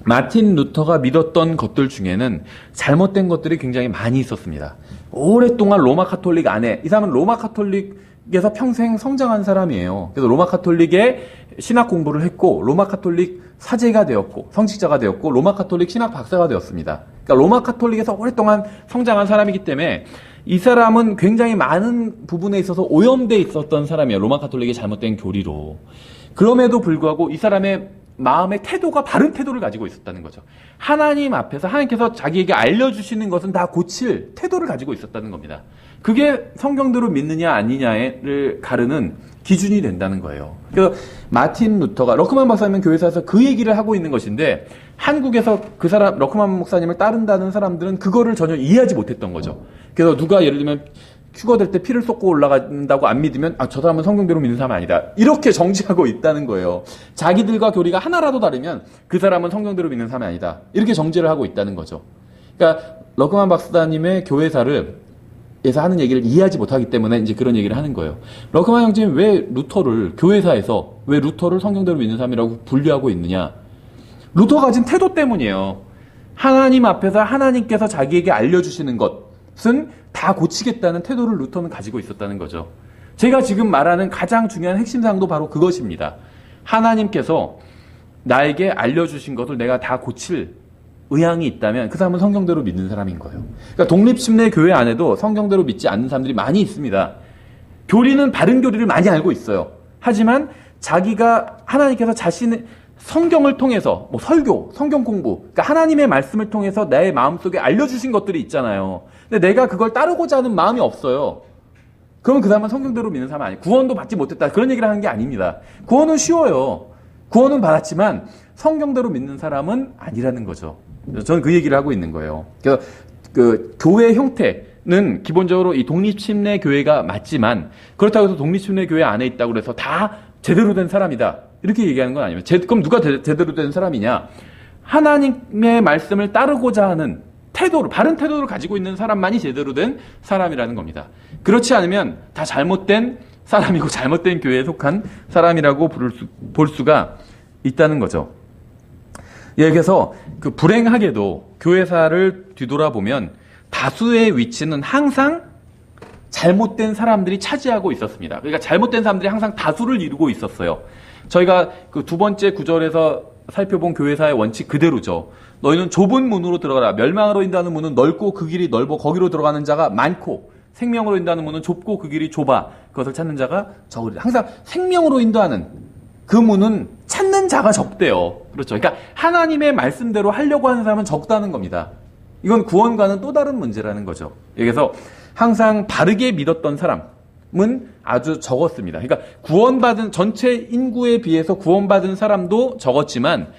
마틴 루터가 믿었던 것들 중에는 잘못된 것들이 굉장히 많이 있었습니다. 오랫동안 로마 카톨릭 안에, 이 사람은 로마 카톨릭에서 평생 성장한 사람이에요. 그래서 로마 카톨릭의 신학 공부를 했고, 로마 카톨릭 사제가 되었고, 성직자가 되었고, 로마 카톨릭 신학 박사가 되었습니다. 그러니까 로마 카톨릭에서 오랫동안 성장한 사람이기 때문에 이 사람은 굉장히 많은 부분에 있어서 오염돼 있었던 사람이에요. 로마 카톨릭의 잘못된 교리로. 그럼에도 불구하고 이 사람의 마음의 태도가 바른 태도를 가지고 있었다는 거죠. 하나님 앞에서 하나님께서 자기에게 알려주시는 것은 다 고칠 태도를 가지고 있었다는 겁니다. 그게 성경대로 믿느냐 아니냐를 가르는 기준이 된다는 거예요. 그래서 마틴 루터가, 러크만 박사님 교회사에서 그 얘기를 하고 있는 것인데, 한국에서 그 사람, 러크만 목사님을 따른다는 사람들은 그거를 전혀 이해하지 못했던 거죠. 그래서 누가 예를 들면 휴거될 때 피를 쏟고 올라간다고 안 믿으면, 아, 저 사람은 성경대로 믿는 사람 아니다, 이렇게 정지하고 있다는 거예요. 자기들과 교리가 하나라도 다르면 그 사람은 성경대로 믿는 사람이 아니다, 이렇게 정지를 하고 있다는 거죠. 그러니까 러크만 박사님의 교회사를 에서 하는 얘기를 이해하지 못하기 때문에 이제 그런 얘기를 하는 거예요. 러크만 형제는 왜 루터를, 교회사에서 왜 루터를 성경대로 믿는 사람이라고 분류하고 있느냐? 루터가 가진 태도 때문이에요. 하나님 앞에서 하나님께서 자기에게 알려주시는 것은 다 고치겠다는 태도를 루터는 가지고 있었다는 거죠. 제가 지금 말하는 가장 중요한 핵심 사항도 바로 그것입니다. 하나님께서 나에게 알려주신 것을 내가 다 고칠 의향이 있다면 그 사람은 성경대로 믿는 사람인 거예요. 그러니까 독립침례 교회 안에도 성경대로 믿지 않는 사람들이 많이 있습니다. 교리는 바른 교리를 많이 알고 있어요. 하지만 자기가, 하나님께서 자신의 성경을 통해서 뭐 설교, 성경 공부, 그러니까 하나님의 말씀을 통해서 내 마음속에 알려주신 것들이 있잖아요. 근데 내가 그걸 따르고자 하는 마음이 없어요. 그러면 그 사람은 성경대로 믿는 사람 아니에요. 구원도 받지 못했다, 그런 얘기를 하는 게 아닙니다. 구원은 쉬워요. 구원은 받았지만 성경대로 믿는 사람은 아니라는 거죠. 저는 그 얘기를 하고 있는 거예요. 그래서 그 교회 형태는 기본적으로 이 독립침례 교회가 맞지만, 그렇다고 해서 독립침례 교회 안에 있다고 해서 다 제대로 된 사람이다, 이렇게 얘기하는 건 아니에요. 그럼 누가 제대로 된 사람이냐? 하나님의 말씀을 따르고자 하는 태도를, 바른 태도를 가지고 있는 사람만이 제대로 된 사람이라는 겁니다. 그렇지 않으면 다 잘못된 사람이고 잘못된 교회에 속한 사람이라고 볼 수가 있다는 거죠. 예, 그래서 그 불행하게도 교회사를 뒤돌아보면 다수의 위치는 항상 잘못된 사람들이 차지하고 있었습니다. 그러니까 잘못된 사람들이 항상 다수를 이루고 있었어요. 저희가 그 두 번째 구절에서 살펴본 교회사의 원칙 그대로죠. 너희는 좁은 문으로 들어가라. 멸망으로 인도하는 문은 넓고 그 길이 넓어 거기로 들어가는 자가 많고, 생명으로 인도하는 문은 좁고 그 길이 좁아 그것을 찾는 자가 적으리라. 항상 생명으로 인도하는 그 문은 찾는 자가 적대요. 그렇죠. 그러니까 하나님의 말씀대로 하려고 하는 사람은 적다는 겁니다. 이건 구원과는 또 다른 문제라는 거죠. 그래서 항상 바르게 믿었던 사람은 아주 적었습니다. 그러니까 구원받은 전체 인구에 비해서 구원받은 사람도 적었지만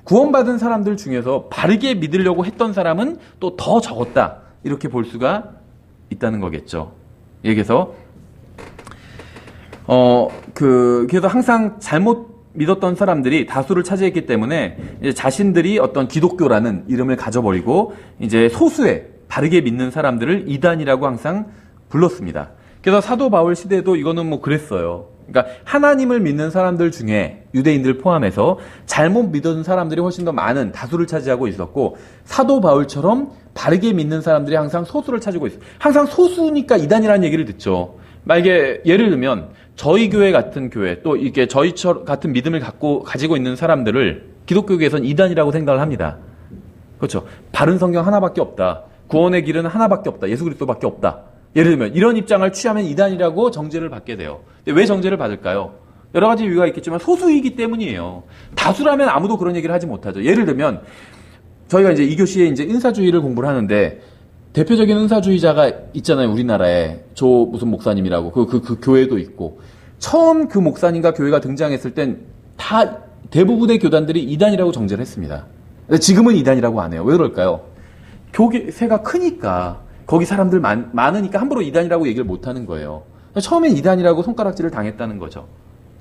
구원받은 사람들 중에서 바르게 믿으려고 했던 사람은 또 더 적었다. 이렇게 볼 수가 있다는 거겠죠. 그래서 그래서 항상 잘못 믿었던 사람들이 다수를 차지했기 때문에 이제 자신들이 어떤 기독교라는 이름을 가져버리고 이제 소수의 바르게 믿는 사람들을 이단이라고 항상 불렀습니다. 그래서 사도 바울 시대도 이거는 뭐 그랬어요. 그러니까 하나님을 믿는 사람들 중에 유대인들 포함해서 잘못 믿은 사람들이 훨씬 더 많은 다수를 차지하고 있었고, 사도 바울처럼 바르게 믿는 사람들이 항상 소수를 차지하고 있어요. 항상 소수니까 이단이라는 얘기를 듣죠. 만약에 예를 들면 저희 교회 같은 교회, 또 이게 저희 같은 믿음을 가지고 있는 사람들을 기독교계에서는 이단이라고 생각을 합니다. 그렇죠. 바른 성경 하나밖에 없다. 구원의 길은 하나밖에 없다. 예수 그리스도밖에 없다. 예를 들면 이런 입장을 취하면 이단이라고 정죄를 받게 돼요. 근데 왜 정죄를 받을까요? 여러 가지 이유가 있겠지만 소수이기 때문이에요. 다수라면 아무도 그런 얘기를 하지 못하죠. 예를 들면 저희가 이제 2교시에 이제 은사주의를 공부를 하는데 대표적인 은사주의자가 있잖아요. 우리나라에 무슨 목사님이라고 그 교회도 있고, 처음 그 목사님과 교회가 등장했을 땐 다 대부분의 교단들이 이단이라고 정죄를 했습니다. 지금은 이단이라고 안 해요. 왜 그럴까요? 교회가 크니까, 거기 사람들 많으니까 함부로 이단이라고 얘기를 못 하는 거예요. 처음엔 이단이라고 손가락질을 당했다는 거죠.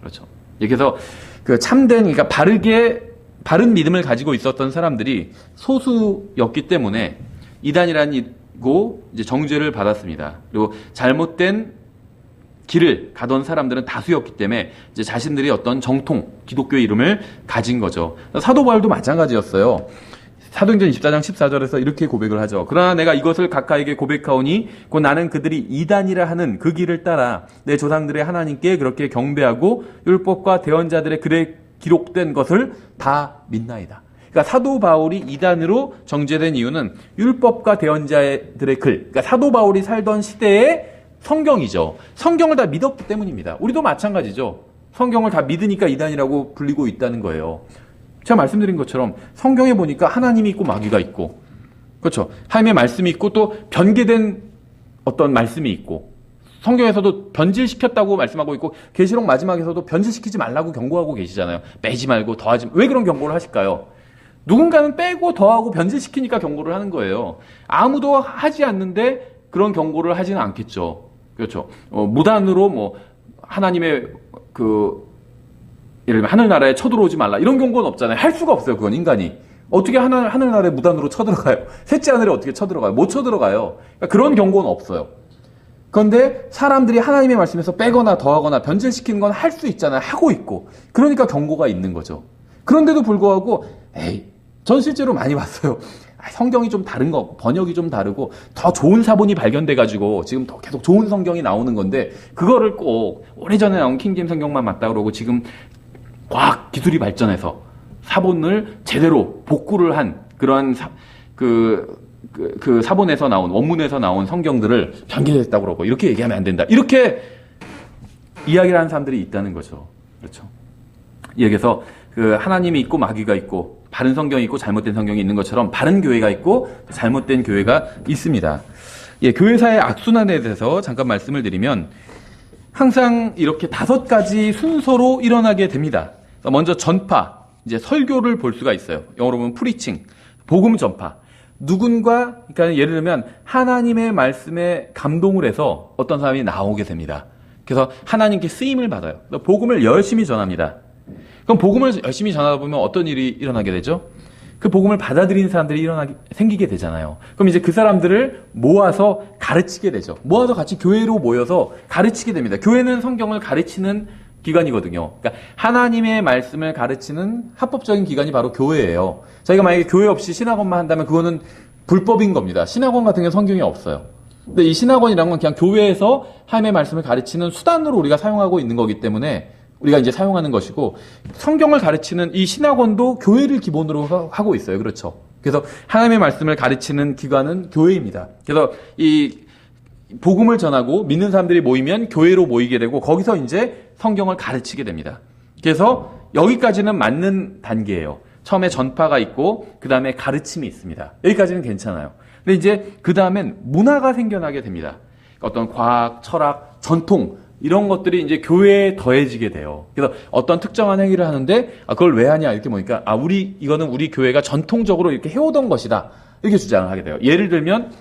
그렇죠. 그래서 그 참된, 그러니까 바른 믿음을 가지고 있었던 사람들이 소수였기 때문에 이단이라고 이제 정죄를 받았습니다. 그리고 잘못된 길을 가던 사람들은 다수였기 때문에 이제 자신들이 어떤 정통 기독교의 이름을 가진 거죠. 사도 바울도 마찬가지였어요. 사도행전 24장 14절에서 이렇게 고백을 하죠. 그러나 내가 이것을 각하에게 고백하오니 곧 나는 그들이 이단이라 하는 그 길을 따라 내 조상들의 하나님께 그렇게 경배하고 율법과 대언자들의 글에 기록된 것을 다 믿나이다. 그러니까 사도 바울이 이단으로 정죄된 이유는 율법과 대언자들의 글, 그러니까 사도 바울이 살던 시대의 성경이죠. 성경을 다 믿었기 때문입니다. 우리도 마찬가지죠. 성경을 다 믿으니까 이단이라고 불리고 있다는 거예요. 제가 말씀드린 것처럼 성경에 보니까 하나님이 있고 마귀가 있고, 그렇죠. 하나님의 말씀이 있고 또 변개된 어떤 말씀이 있고, 성경에서도 변질시켰다고 말씀하고 있고, 계시록 마지막에서도 변질시키지 말라고 경고하고 계시잖아요. 빼지 말고 더하지. 왜 그런 경고를 하실까요? 누군가는 빼고 더하고 변질시키니까 경고를 하는 거예요. 아무도 하지 않는데 그런 경고를 하지는 않겠죠. 그렇죠. 무단으로 하나님의 예를 들면 하늘나라에 쳐들어오지 말라 이런 경고는 없잖아요. 할 수가 없어요. 그건 인간이. 어떻게 하늘나라에 무단으로 쳐들어가요? 셋째 하늘에 어떻게 쳐들어가요? 못 쳐들어가요. 그러니까 그런 경고는 없어요. 그런데 사람들이 하나님의 말씀에서 빼거나 더하거나 변질시키는 건 할 수 있잖아요. 하고 있고. 그러니까 경고가 있는 거죠. 그런데도 불구하고 전 실제로 많이 봤어요. 성경이 좀 다른 거, 번역이 좀 다르고 더 좋은 사본이 발견돼가지고 지금 더 계속 좋은 성경이 나오는 건데, 그거를 꼭 오래전에 나온 킹제임 성경만 맞다 그러고 지금 과학 기술이 발전해서 사본을 제대로 복구를 한 그러한 그 사본에서 나온, 원문에서 나온 성경들을 변개됐다고 그러고 이렇게 얘기하면 안 된다. 이렇게 이야기를 하는 사람들이 있다는 거죠. 그렇죠. 여기서 하나님이 있고 마귀가 있고, 바른 성경이 있고 잘못된 성경이 있는 것처럼 바른 교회가 있고 잘못된 교회가 있습니다. 교회사의 악순환에 대해서 잠깐 말씀을 드리면 항상 이렇게 5가지 순서로 일어나게 됩니다. 먼저 전파, 이제 설교를 볼 수가 있어요. 영어로 보면 프리칭, 복음 전파. 그러니까 예를 들면 하나님의 말씀에 감동을 해서 어떤 사람이 나오게 됩니다. 그래서 하나님께 쓰임을 받아요. 복음을 열심히 전합니다. 그럼 복음을 열심히 전하다 보면 어떤 일이 일어나게 되죠? 그 복음을 받아들이는 사람들이 생기게 되잖아요. 그럼 이제 그 사람들을 모아서 가르치게 되죠. 모아서 같이 교회로 모여서 가르치게 됩니다. 교회는 성경을 가르치는 기관이거든요. 그러니까 하나님의 말씀을 가르치는 합법적인 기관이 바로 교회예요. 저희가 만약에 교회 없이 신학원만 한다면 그거는 불법인 겁니다. 신학원 같은 게 성경에 없어요. 근데 이 신학원이라는 건 그냥 교회에서 하나님의 말씀을 가르치는 수단으로 우리가 사용하고 있는 거기 때문에 우리가 이제 사용하는 것이고, 성경을 가르치는 이 신학원도 교회를 기본으로 하고 있어요. 그렇죠. 그래서 하나님의 말씀을 가르치는 기관은 교회입니다. 그래서 이 복음을 전하고 믿는 사람들이 모이면 교회로 모이게 되고 거기서 이제 성경을 가르치게 됩니다. 그래서 여기까지는 맞는 단계예요. 처음에 전파가 있고 그 다음에 가르침이 있습니다. 여기까지는 괜찮아요. 근데 이제 그 다음엔 문화가 생겨나게 됩니다. 어떤 과학, 철학, 전통 이런 것들이 이제 교회에 더해지게 돼요. 그래서 어떤 특정한 행위를 하는데 그걸 왜 하냐 이렇게 보니까 이거는 우리 교회가 전통적으로 이렇게 해오던 것이다 이렇게 주장을 하게 돼요. 예를 들면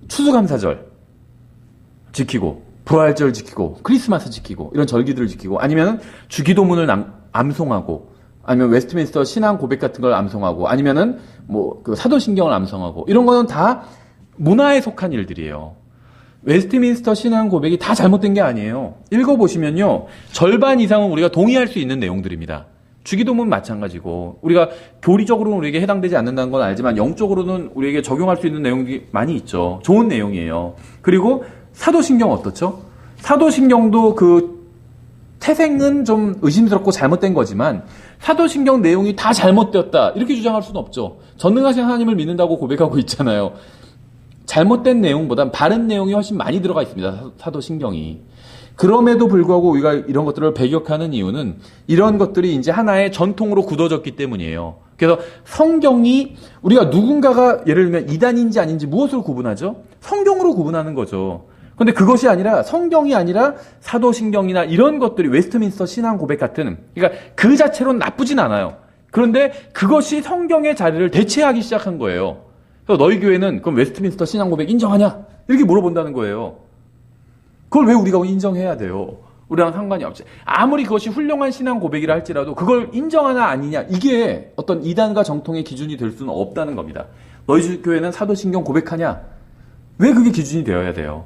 추수감사절 지키고 부활절 지키고 크리스마스 지키고 이런 절기들을 지키고, 아니면 주기도문을 암송하고, 아니면 웨스트민스터 신앙 고백 같은 걸 암송하고, 아니면은 뭐 그 사도신경을 암송하고, 이런 거는 다 문화에 속한 일들이에요. 웨스트민스터 신앙 고백이 다 잘못된 게 아니에요. 읽어보시면요, 절반 이상은 우리가 동의할 수 있는 내용들입니다. 주기도문 마찬가지고, 우리가 교리적으로는 우리에게 해당되지 않는다는 건 알지만 영적으로는 우리에게 적용할 수 있는 내용이 많이 있죠. 좋은 내용이에요. 그리고 사도신경 어떻죠? 사도신경도 그 태생은 좀 의심스럽고 잘못된 거지만 사도신경 내용이 다 잘못되었다 이렇게 주장할 수는 없죠. 전능하신 하나님을 믿는다고 고백하고 있잖아요. 잘못된 내용보단 바른 내용이 훨씬 많이 들어가 있습니다. 사도신경이. 그럼에도 불구하고 우리가 이런 것들을 배격하는 이유는 이런 것들이 이제 하나의 전통으로 굳어졌기 때문이에요. 그래서 성경이, 우리가 누군가가 예를 들면 이단인지 아닌지 무엇으로 구분하죠? 성경으로 구분하는 거죠. 근데 그것이 아니라, 성경이 아니라 사도신경이나 이런 것들이 웨스트민스터 신앙 고백 같은, 그러니까 그 자체로는 나쁘진 않아요. 그런데 그것이 성경의 자리를 대체하기 시작한 거예요. 그래서 너희 교회는 그럼 웨스트민스터 신앙 고백 인정하냐? 이렇게 물어본다는 거예요. 그걸 왜 우리가 인정해야 돼요? 우리랑 상관이 없지. 아무리 그것이 훌륭한 신앙 고백이라 할지라도 그걸 인정하나 아니냐, 이게 어떤 이단과 정통의 기준이 될 수는 없다는 겁니다. 너희 교회는 사도신경 고백하냐? 왜 그게 기준이 되어야 돼요?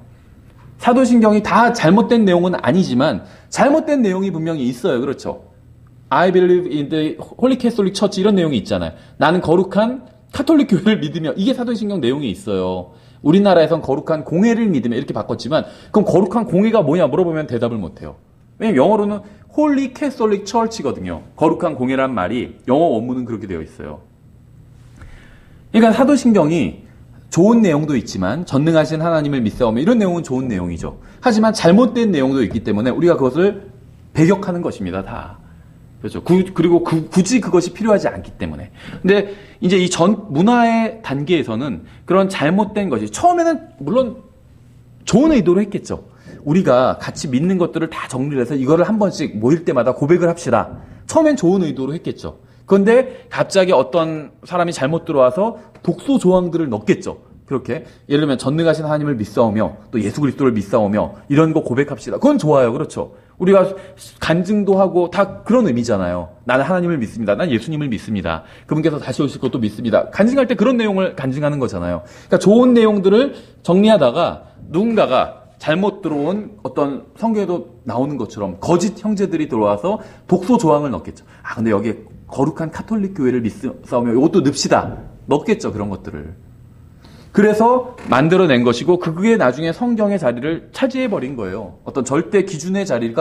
사도신경이 다 잘못된 내용은 아니지만 잘못된 내용이 분명히 있어요. 그렇죠? I believe in the Holy Catholic Church 이런 내용이 있잖아요. 나는 거룩한 카톨릭 교회를 믿으며, 이게 사도신경 내용이 있어요. 우리나라에선 거룩한 공회를 믿으며 이렇게 바꿨지만, 그럼 거룩한 공회가 뭐냐 물어보면 대답을 못해요. 왜냐면 영어로는 Holy Catholic Church거든요. 거룩한 공회란 말이 영어 원문은 그렇게 되어 있어요. 그러니까 사도신경이 좋은 내용도 있지만 전능하신 하나님을 믿사오며 이런 내용은 좋은 내용이죠. 하지만 잘못된 내용도 있기 때문에 우리가 그것을 배격하는 것입니다. 다. 그렇죠. 그리고 굳이 그것이 필요하지 않기 때문에. 근데 이제 이 문화의 단계에서는 그런 잘못된 것이, 처음에는 물론 좋은 의도로 했겠죠. 우리가 같이 믿는 것들을 다 정리를 해서 이거를 한 번씩 모일 때마다 고백을 합시다. 처음엔 좋은 의도로 했겠죠. 그런데 갑자기 어떤 사람이 잘못 들어와서 독소 조항들을 넣겠죠. 그렇게 예를 들면 전능하신 하나님을 믿사오며 또 예수 그리스도를 믿사오며 이런 거 고백합시다. 그건 좋아요. 그렇죠. 우리가 간증도 하고 다 그런 의미잖아요. 나는 하나님을 믿습니다. 난 예수님을 믿습니다. 그분께서 다시 오실 것도 믿습니다. 간증할 때 그런 내용을 간증하는 거잖아요. 그러니까 좋은 내용들을 정리하다가 누군가가 잘못 들어온, 어떤 성경에도 나오는 것처럼 거짓 형제들이 들어와서 독소 조항을 넣겠죠. 근데 여기에 거룩한 카톨릭 교회를 믿사오며 이것도 넣읍시다. 넣겠죠. 그런 것들을. 그래서 만들어낸 것이고, 그게 나중에 성경의 자리를 차지해버린 거예요. 어떤 절대 기준의 자리는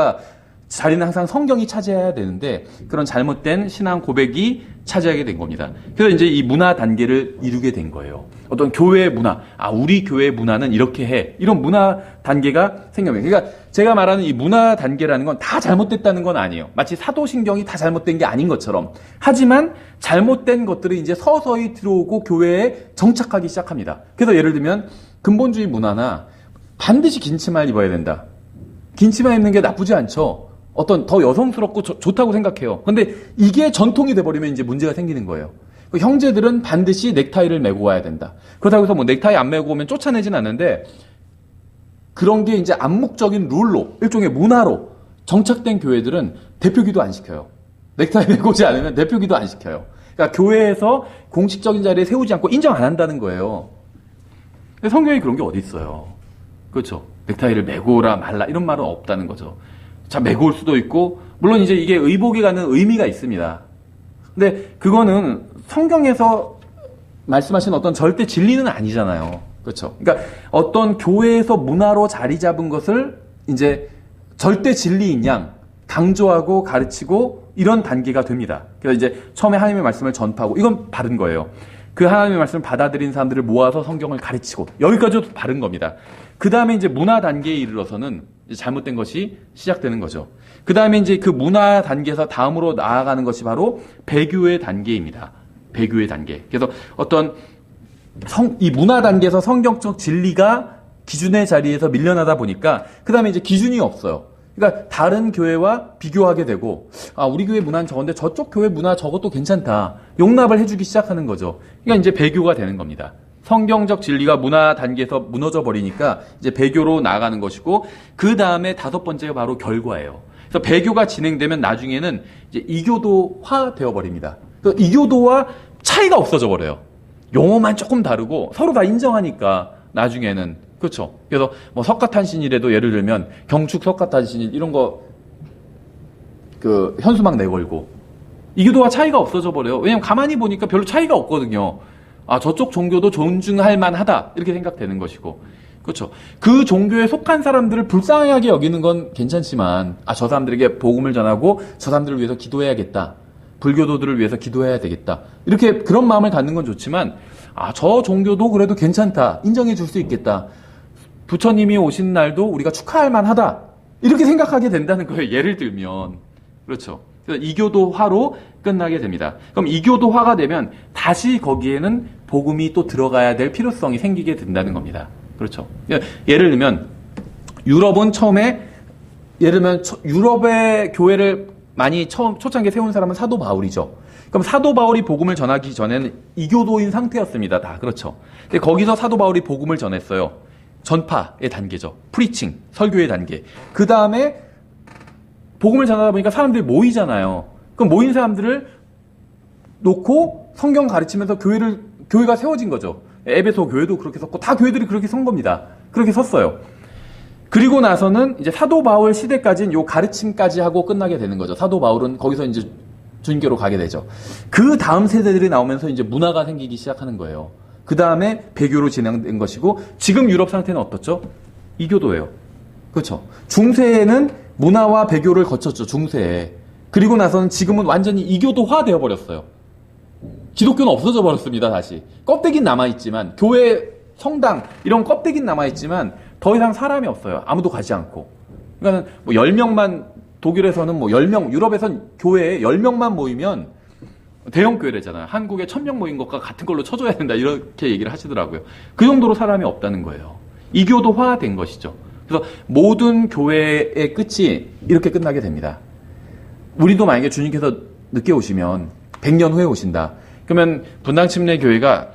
항상 성경이 차지해야 되는데, 그런 잘못된 신앙 고백이 차지하게 된 겁니다. 그래서 이제 이 문화 단계를 이루게 된 거예요. 어떤 교회의 문화, 우리 교회의 문화는 이렇게 해. 이런 문화 단계가 생겨요. 그러니까 제가 말하는 이 문화 단계라는 건 다 잘못됐다는 건 아니에요. 마치 사도신경이 다 잘못된 게 아닌 것처럼. 하지만 잘못된 것들이 이제 서서히 들어오고 교회에 정착하기 시작합니다. 그래서 예를 들면 근본주의 문화나 반드시 긴 치마를 입어야 된다. 긴 치마 입는 게 나쁘지 않죠. 어떤 더 여성스럽고 좋다고 생각해요. 근데 이게 전통이 돼버리면 이제 문제가 생기는 거예요. 형제들은 반드시 넥타이를 메고 와야 된다. 그렇다고 해서 뭐 넥타이 안 메고 오면 쫓아내진 않는데, 그런 게 이제 암묵적인 룰로, 일종의 문화로 정착된 교회들은 대표기도 안 시켜요. 넥타이 메고 오지 않으면 대표기도 안 시켜요. 그러니까 교회에서 공식적인 자리에 세우지 않고 인정 안 한다는 거예요. 근데 성경에 그런 게 어디 있어요. 그렇죠. 넥타이를 메고라 말라 이런 말은 없다는 거죠. 자, 메고 올 수도 있고, 물론 이제 이게 의복에 가는 의미가 있습니다. 근데 그거는 성경에서 말씀하신 어떤 절대 진리는 아니잖아요. 그렇죠. 그러니까 어떤 교회에서 문화로 자리 잡은 것을 이제 절대 진리인 양 강조하고 가르치고 이런 단계가 됩니다. 그래서 이제 처음에 하나님의 말씀을 전파하고 이건 바른 거예요. 그 하나님의 말씀을 받아들인 사람들을 모아서 성경을 가르치고 여기까지도 바른 겁니다. 그 다음에 이제 문화 단계에 이르러서는 이제 잘못된 것이 시작되는 거죠. 그 다음에 이제 그 문화 단계에서 다음으로 나아가는 것이 바로 배교의 단계입니다. 배교의 단계. 그래서 어떤 이 문화 단계에서 성경적 진리가 기준의 자리에서 밀려나다 보니까 그 다음에 이제 기준이 없어요. 그러니까 다른 교회와 비교하게 되고, 아, 우리 교회 문화는 저건데 저쪽 교회 문화 저것도 괜찮다. 용납을 해주기 시작하는 거죠. 그러니까 이제 배교가 되는 겁니다. 성경적 진리가 문화 단계에서 무너져 버리니까 이제 배교로 나아가는 것이고, 그 다음에 다섯 번째가 바로 결과예요. 그래서 배교가 진행되면 나중에는 이제 이교도화 되어 버립니다. 이교도와 차이가 없어져 버려요. 용어만 조금 다르고 서로 다 인정하니까 나중에는. 그렇죠. 그래서 뭐 석가탄신일에도 예를 들면 경축 석가탄신일 이런 거 그 현수막 내걸고 이교도와 차이가 없어져 버려요. 왜냐면 가만히 보니까 별로 차이가 없거든요. 아, 저쪽 종교도 존중할 만하다 이렇게 생각되는 것이고. 그렇죠. 그 종교에 속한 사람들을 불쌍하게 여기는 건 괜찮지만, 아, 저 사람들에게 복음을 전하고 저 사람들을 위해서 기도해야겠다. 불교도들을 위해서 기도해야 되겠다. 이렇게 그런 마음을 갖는 건 좋지만, 아, 저 종교도 그래도 괜찮다. 인정해 줄 수 있겠다. 부처님이 오신 날도 우리가 축하할 만하다. 이렇게 생각하게 된다는 거예요. 예를 들면. 그렇죠. 그래서 이교도화로 끝나게 됩니다. 그럼 이교도화가 되면 다시 거기에는 복음이 또 들어가야 될 필요성이 생기게 된다는 겁니다. 그렇죠. 예를 들면 유럽은 처음에 예를 들면 유럽의 교회를 많이 처음 초창기에 세운 사람은 사도 바울이죠. 그럼 사도 바울이 복음을 전하기 전에는 이교도인 상태였습니다. 다 그렇죠. 근데 거기서 사도 바울이 복음을 전했어요. 전파의 단계죠. 프리칭, 설교의 단계. 그 다음에 복음을 전하다 보니까 사람들이 모이잖아요. 그럼 모인 사람들을 놓고 성경 가르치면서 교회가 세워진 거죠. 에베소 교회도 그렇게 섰고 다 교회들이 그렇게 선 겁니다. 그렇게 섰어요. 그리고 나서는 이제 사도 바울 시대까지는 요 가르침까지 하고 끝나게 되는 거죠. 사도 바울은 거기서 이제 주님께로 가게 되죠. 그 다음 세대들이 나오면서 이제 문화가 생기기 시작하는 거예요. 그 다음에 배교로 진행된 것이고, 지금 유럽 상태는 어떻죠? 이교도예요. 그렇죠. 중세에는 문화와 배교를 거쳤죠. 중세에. 그리고 나서는 지금은 완전히 이교도화 되어버렸어요. 기독교는 없어져 버렸습니다. 다시. 껍데기는 남아있지만, 교회, 성당 이런 껍데기는 남아있지만 더 이상 사람이 없어요. 아무도 가지 않고. 그러니까 뭐 10명만, 독일에서는 뭐 10명, 유럽에선 교회에 10명만 모이면 대형 교회래잖아요. 한국에 1000명 모인 것과 같은 걸로 쳐줘야 된다. 이렇게 얘기를 하시더라고요. 그 정도로 사람이 없다는 거예요. 이교도화된 것이죠. 그래서 모든 교회의 끝이 이렇게 끝나게 됩니다. 우리도 만약에 주님께서 늦게 오시면 100년 후에 오신다. 그러면 분당 침례 교회가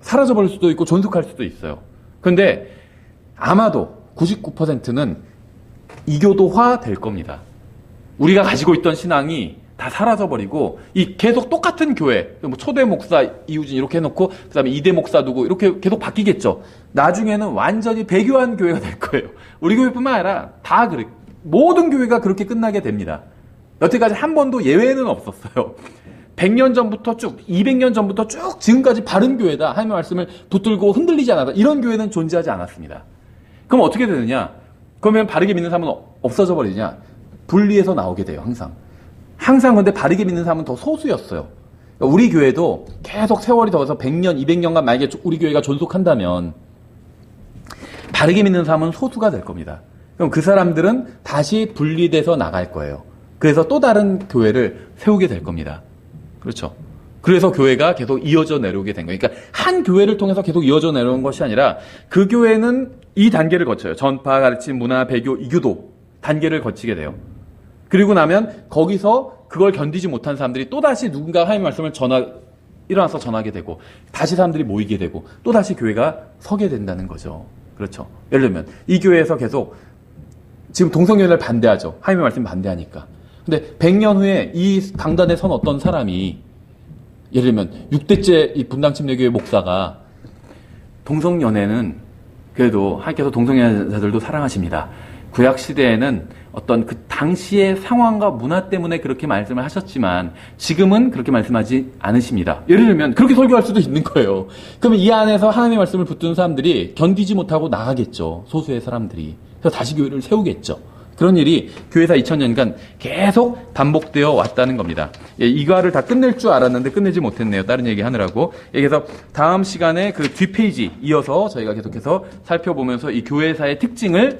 사라져버릴 수도 있고 존속할 수도 있어요. 그런데 아마도 99%는 이교도화 될 겁니다. 우리가 가지고 있던 신앙이 다 사라져버리고 이 계속 똑같은 교회, 뭐 초대 목사 이우진 이렇게 해놓고 그 다음에 이대 목사 두고 이렇게 계속 바뀌겠죠. 나중에는 완전히 배교한 교회가 될 거예요. 우리 교회뿐만 아니라 다 그래. 모든 교회가 그렇게 끝나게 됩니다. 여태까지 한 번도 예외는 없었어요. 100년 전부터 쭉, 200년 전부터 쭉 지금까지 바른 교회다. 하나님의 말씀을 붙들고 흔들리지 않았다. 이런 교회는 존재하지 않았습니다. 그럼 어떻게 되느냐? 그러면 바르게 믿는 사람은 없어져 버리냐? 분리해서 나오게 돼요. 항상 근데 바르게 믿는 사람은 더 소수였어요. 그러니까 우리 교회도 계속 세월이 더워서 100년, 200년간 만약에 우리 교회가 존속한다면 바르게 믿는 사람은 소수가 될 겁니다. 그럼 그 사람들은 다시 분리돼서 나갈 거예요. 그래서 또 다른 교회를 세우게 될 겁니다. 그렇죠. 그래서 교회가 계속 이어져 내려오게 된 거예요. 그러니까 한 교회를 통해서 계속 이어져 내려온 것이 아니라 그 교회는 이 단계를 거쳐요. 전파, 가르침, 문화, 배교, 이교도 단계를 거치게 돼요. 그리고 나면 거기서 그걸 견디지 못한 사람들이 또다시 누군가 하나님의 말씀을 일어나서 전하게 되고 다시 사람들이 모이게 되고 또다시 교회가 서게 된다는 거죠. 그렇죠. 예를 들면 이 교회에서 계속 지금 동성연애를 반대하죠. 하나님의 말씀 반대하니까. 근데 100년 후에 이 강단에 선 어떤 사람이 예를 들면 6대째 이 분당 침례교회 목사가 동성연애는 그래도 하나님께서 동성연애자들도 사랑하십니다. 구약 시대에는 어떤 그 당시의 상황과 문화 때문에 그렇게 말씀을 하셨지만 지금은 그렇게 말씀하지 않으십니다. 예를 들면 그렇게 설교할 수도 있는 거예요. 그러면 이 안에서 하나님의 말씀을 붙드는 사람들이 견디지 못하고 나가겠죠. 소수의 사람들이. 그래서 다시 교회를 세우겠죠. 그런 일이 교회사 2000년간 계속 반복되어 왔다는 겁니다. 예, 이과를 다 끝낼 줄 알았는데 끝내지 못했네요. 다른 얘기 하느라고. 예, 그래서 다음 시간에 그 뒷페이지 이어서 저희가 계속해서 살펴보면서 이 교회사의 특징을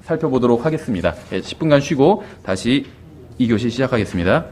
살펴보도록 하겠습니다. 예, 10분간 쉬고 다시 2교시 시작하겠습니다.